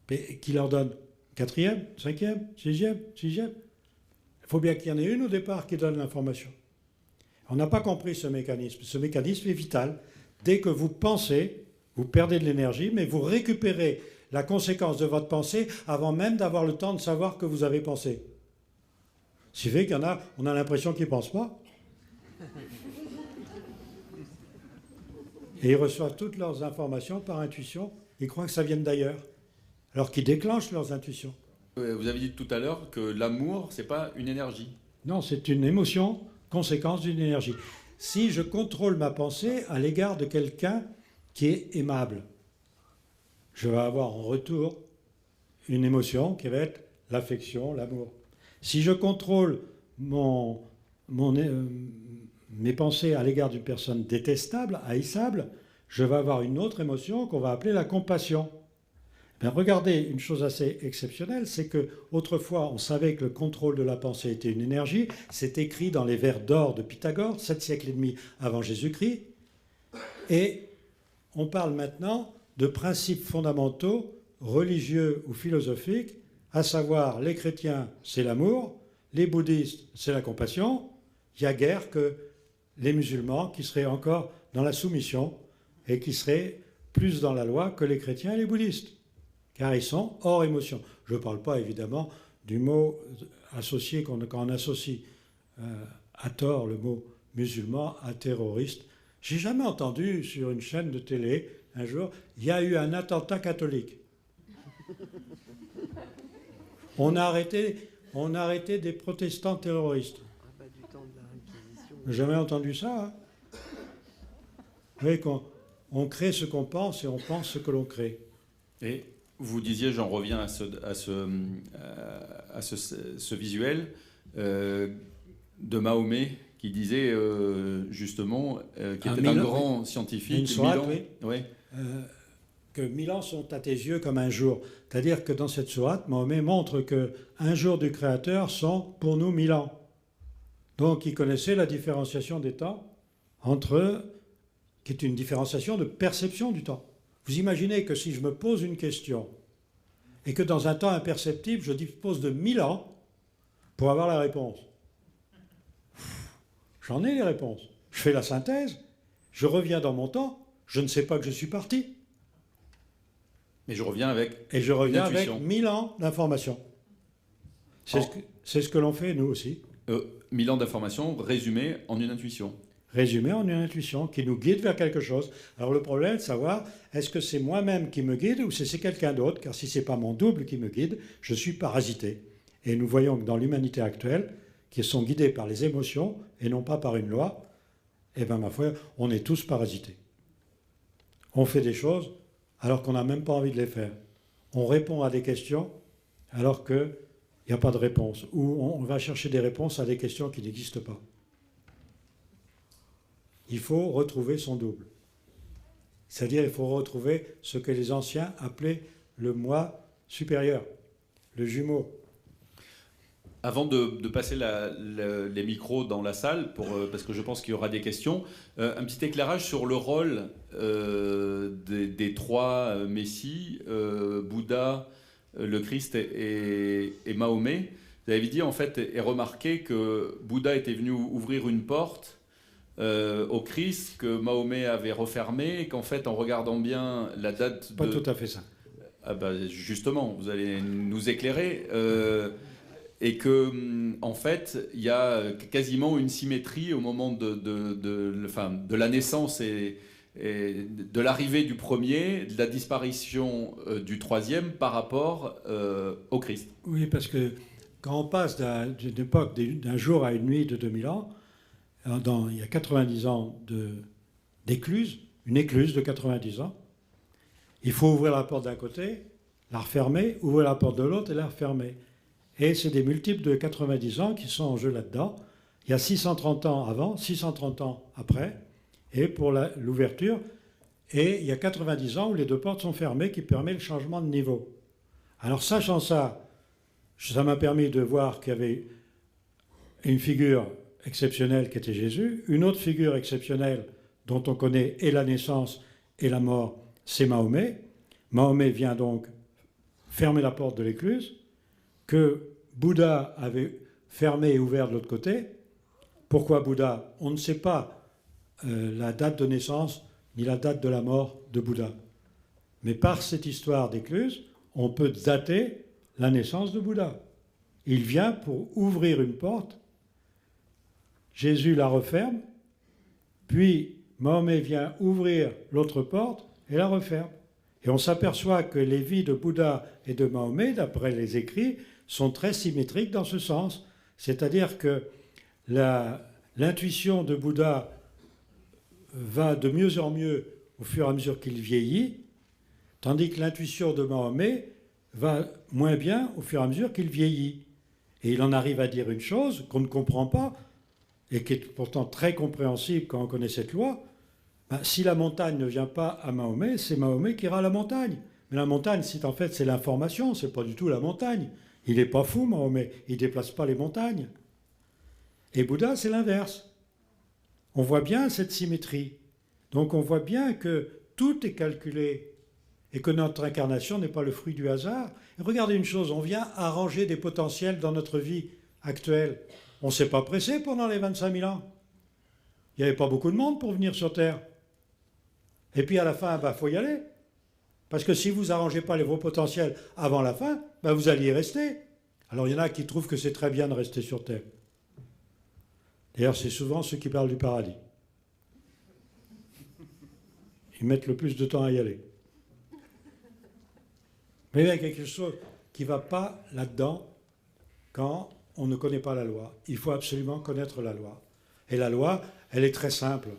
les... Qui leur donne? Quatrième, cinquième, sixième. Il faut bien qu'il y en ait une au départ qui donne l'information. On n'a pas compris ce mécanisme. Ce mécanisme est vital. Dès que vous pensez, vous perdez de l'énergie, mais vous récupérez la conséquence de votre pensée avant même d'avoir le temps de savoir que vous avez pensé. Ce qui fait qu'il y en a, on a l'impression qu'ils ne pensent pas. Et ils reçoivent toutes leurs informations par intuition. Ils croient que ça vient d'ailleurs, alors qu'ils déclenchent leurs intuitions. Vous avez dit tout à l'heure que l'amour, c'est pas une énergie. Non, c'est une émotion, conséquence d'une énergie. Si je contrôle ma pensée à l'égard de quelqu'un qui est aimable, je vais avoir en retour une émotion qui va être l'affection, l'amour. Si je contrôle mes pensées à l'égard d'une personne détestable, haïssable, je vais avoir une autre émotion qu'on va appeler la compassion. Bien, regardez, une chose assez exceptionnelle, c'est que autrefois on savait que le contrôle de la pensée était une énergie. C'est écrit dans les vers d'or de Pythagore, 7 siècles et demi avant Jésus-Christ. Et on parle maintenant de principes fondamentaux, religieux ou philosophiques, à savoir les chrétiens, c'est l'amour, les bouddhistes, c'est la compassion. Il n'y a guère que les musulmans qui seraient encore dans la soumission et qui seraient plus dans la loi que les chrétiens et les bouddhistes, car ils sont hors émotion. Je ne parle pas évidemment du mot associé, quand on associe à tort le mot musulman à terroriste. J'ai jamais entendu sur une chaîne de télé un jour, il y a eu un attentat catholique. On a arrêté des protestants terroristes. J'ai jamais entendu ça. Hein. Vous voyez qu'on crée ce qu'on pense et on pense ce que l'on crée. Et vous disiez, j'en reviens à ce visuel de Mahomet qui disait justement, qui était un grand scientifique. Une sourate, Milan, oui. Que 1000 ans sont à tes yeux comme un jour. C'est-à-dire que dans cette sourate, Mahomet montre que un jour du Créateur sont pour nous 1000 ans. Donc il connaissait la différenciation des temps qui est une différenciation de perception du temps. Vous imaginez que si je me pose une question et que dans un temps imperceptible, je dispose de 1000 ans pour avoir la réponse. J'en ai les réponses. Je fais la synthèse, je reviens dans mon temps, je ne sais pas que je suis parti. Mais je reviens avec Et je reviens avec 1000 ans d'informations. C'est ce que l'on fait, nous aussi. 1000 ans d'informations résumées en une intuition. résumée en une intuition qui nous guide vers quelque chose. Alors le problème est de savoir, est-ce que c'est moi-même qui me guide ou c'est quelqu'un d'autre? Car si ce n'est pas mon double qui me guide, je suis parasité. Et nous voyons que dans l'humanité actuelle, qui sont guidés par les émotions et non pas par une loi, eh bien ma foi, on est tous parasités. On fait des choses alors qu'on n'a même pas envie de les faire. On répond à des questions alors qu'il n'y a pas de réponse. Ou on va chercher des réponses à des questions qui n'existent pas. Il faut retrouver son double. C'est-à-dire il faut retrouver ce que les anciens appelaient le moi supérieur, le jumeau. Avant de passer les micros dans la salle, parce que je pense qu'il y aura des questions, un petit éclairage sur le rôle des trois messies, Bouddha, le Christ et Mahomet. Vous avez dit en fait et remarqué que Bouddha était venu ouvrir une porte au Christ, que Mahomet avait refermé, et qu'en fait en regardant bien la date Pas tout à fait ça. Ah bah justement, vous allez nous éclairer. Et que, en fait, il y a quasiment une symétrie au moment de la naissance et de l'arrivée du premier, de la disparition du troisième par rapport au Christ. Oui, parce que quand on passe d'une époque, d'un jour à une nuit de 2000 ans, il y a 90 ans d'écluse, une écluse de 90 ans, il faut ouvrir la porte d'un côté, la refermer, ouvrir la porte de l'autre et la refermer. Et c'est des multiples de 90 ans qui sont en jeu là-dedans. Il y a 630 ans avant, 630 ans après, et pour l'ouverture. Et il y a 90 ans où les deux portes sont fermées qui permet le changement de niveau. Alors sachant ça, ça m'a permis de voir qu'il y avait une figure exceptionnelle qui était Jésus, une autre figure exceptionnelle dont on connaît et la naissance et la mort, c'est Mahomet. Mahomet vient donc fermer la porte de l'écluse, que Bouddha avait fermé et ouvert de l'autre côté. Pourquoi Bouddha? On ne sait pas la date de naissance ni la date de la mort de Bouddha. Mais par cette histoire d'écluse, on peut dater la naissance de Bouddha. Il vient pour ouvrir une porte, Jésus la referme, puis Mahomet vient ouvrir l'autre porte et la referme. Et on s'aperçoit que les vies de Bouddha et de Mahomet, d'après les écrits, sont très symétriques dans ce sens. C'est-à-dire que l'intuition de Bouddha va de mieux en mieux au fur et à mesure qu'il vieillit, tandis que l'intuition de Mahomet va moins bien au fur et à mesure qu'il vieillit. Et il en arrive à dire une chose qu'on ne comprend pas, et qui est pourtant très compréhensible quand on connaît cette loi. Si la montagne ne vient pas à Mahomet, c'est Mahomet qui ira à la montagne. Mais la montagne, en fait, c'est l'information, c'est pas du tout la montagne. Il n'est pas fou, Mahomet, il ne déplace pas les montagnes. Et Bouddha, c'est l'inverse. On voit bien cette symétrie. Donc on voit bien que tout est calculé et que notre incarnation n'est pas le fruit du hasard. Et regardez une chose, on vient arranger des potentiels dans notre vie actuelle. On ne s'est pas pressé pendant les 25 000 ans. Il n'y avait pas beaucoup de monde pour venir sur Terre. Et puis à la fin, faut y aller. Parce que si vous n'arrangez pas vos potentiels avant la fin, vous allez y rester. Alors il y en a qui trouvent que c'est très bien de rester sur Terre. D'ailleurs, c'est souvent ceux qui parlent du paradis. Ils mettent le plus de temps à y aller. Mais il y a quelque chose qui ne va pas là-dedans quand on ne connaît pas la loi. Il faut absolument connaître la loi. Et la loi, elle est très simple.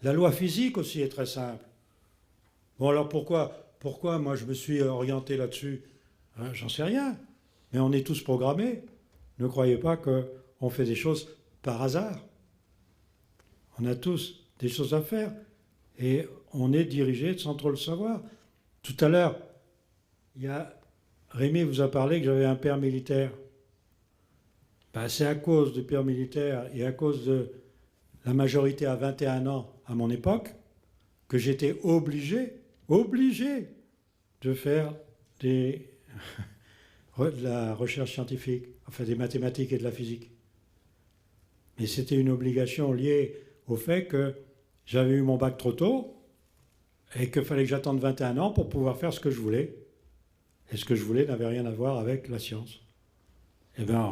La loi physique aussi est très simple. Bon, alors pourquoi moi je me suis orienté là-dessus? J'en sais rien. Mais on est tous programmés. Ne croyez pas qu'on fait des choses par hasard. On a tous des choses à faire. Et on est dirigé sans trop le savoir. Tout à l'heure, Rémi vous a parlé que j'avais un père militaire. C'est à cause du père militaire et à cause de la majorité à 21 ans à mon époque que j'étais obligé de faire de la recherche scientifique, enfin des mathématiques et de la physique. Mais c'était une obligation liée au fait que j'avais eu mon bac trop tôt et qu'il fallait que j'attende 21 ans pour pouvoir faire ce que je voulais. Et ce que je voulais n'avait rien à voir avec la science. Et bien,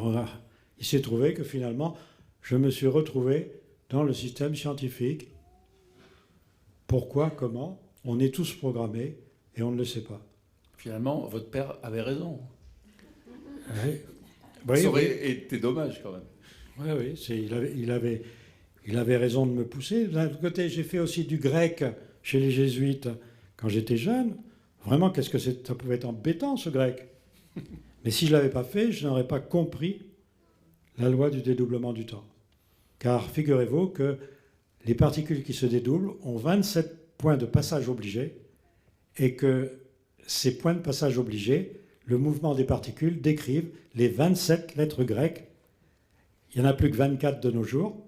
il s'est trouvé que finalement, je me suis retrouvé dans le système scientifique. Pourquoi, comment? On est tous programmés et on ne le sait pas. Finalement, votre père avait raison. Oui, Ça aurait été dommage quand même. Oui, il avait raison de me pousser. D'un autre côté, j'ai fait aussi du grec chez les jésuites quand j'étais jeune. Vraiment, qu'est-ce que ça pouvait être embêtant, ce grec. Mais si je ne l'avais pas fait, je n'aurais pas compris la loi du dédoublement du temps. Car figurez-vous que les particules qui se dédoublent ont 27 points de passage obligés et que ces points de passage obligés, le mouvement des particules décrivent les 27 lettres grecques. Il n'y en a plus que 24 de nos jours,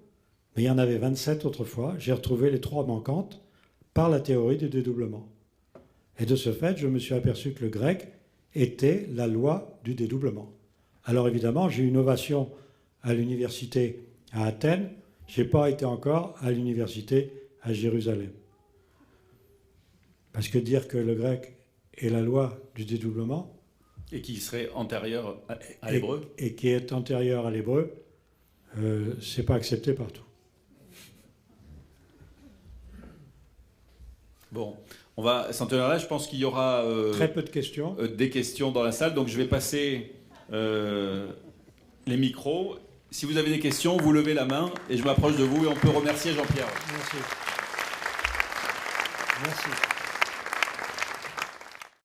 mais il y en avait 27 autrefois. J'ai retrouvé les 3 manquantes par la théorie du dédoublement. Et de ce fait, je me suis aperçu que le grec était la loi du dédoublement. Alors évidemment, j'ai eu une ovation à l'université à Athènes. Je n'ai pas été encore à l'université à Jérusalem. Parce que dire que le grec est la loi du dédoublement... Et qui serait antérieur à l'hébreu. Et qui est antérieur à l'hébreu, c'est pas accepté partout. Bon, on va s'en tenir là. Je pense qu'il y aura très peu de questions. Des questions dans la salle. Donc je vais passer les micros. Si vous avez des questions, vous levez la main et je m'approche de vous et on peut remercier Jean-Pierre. Merci. Merci.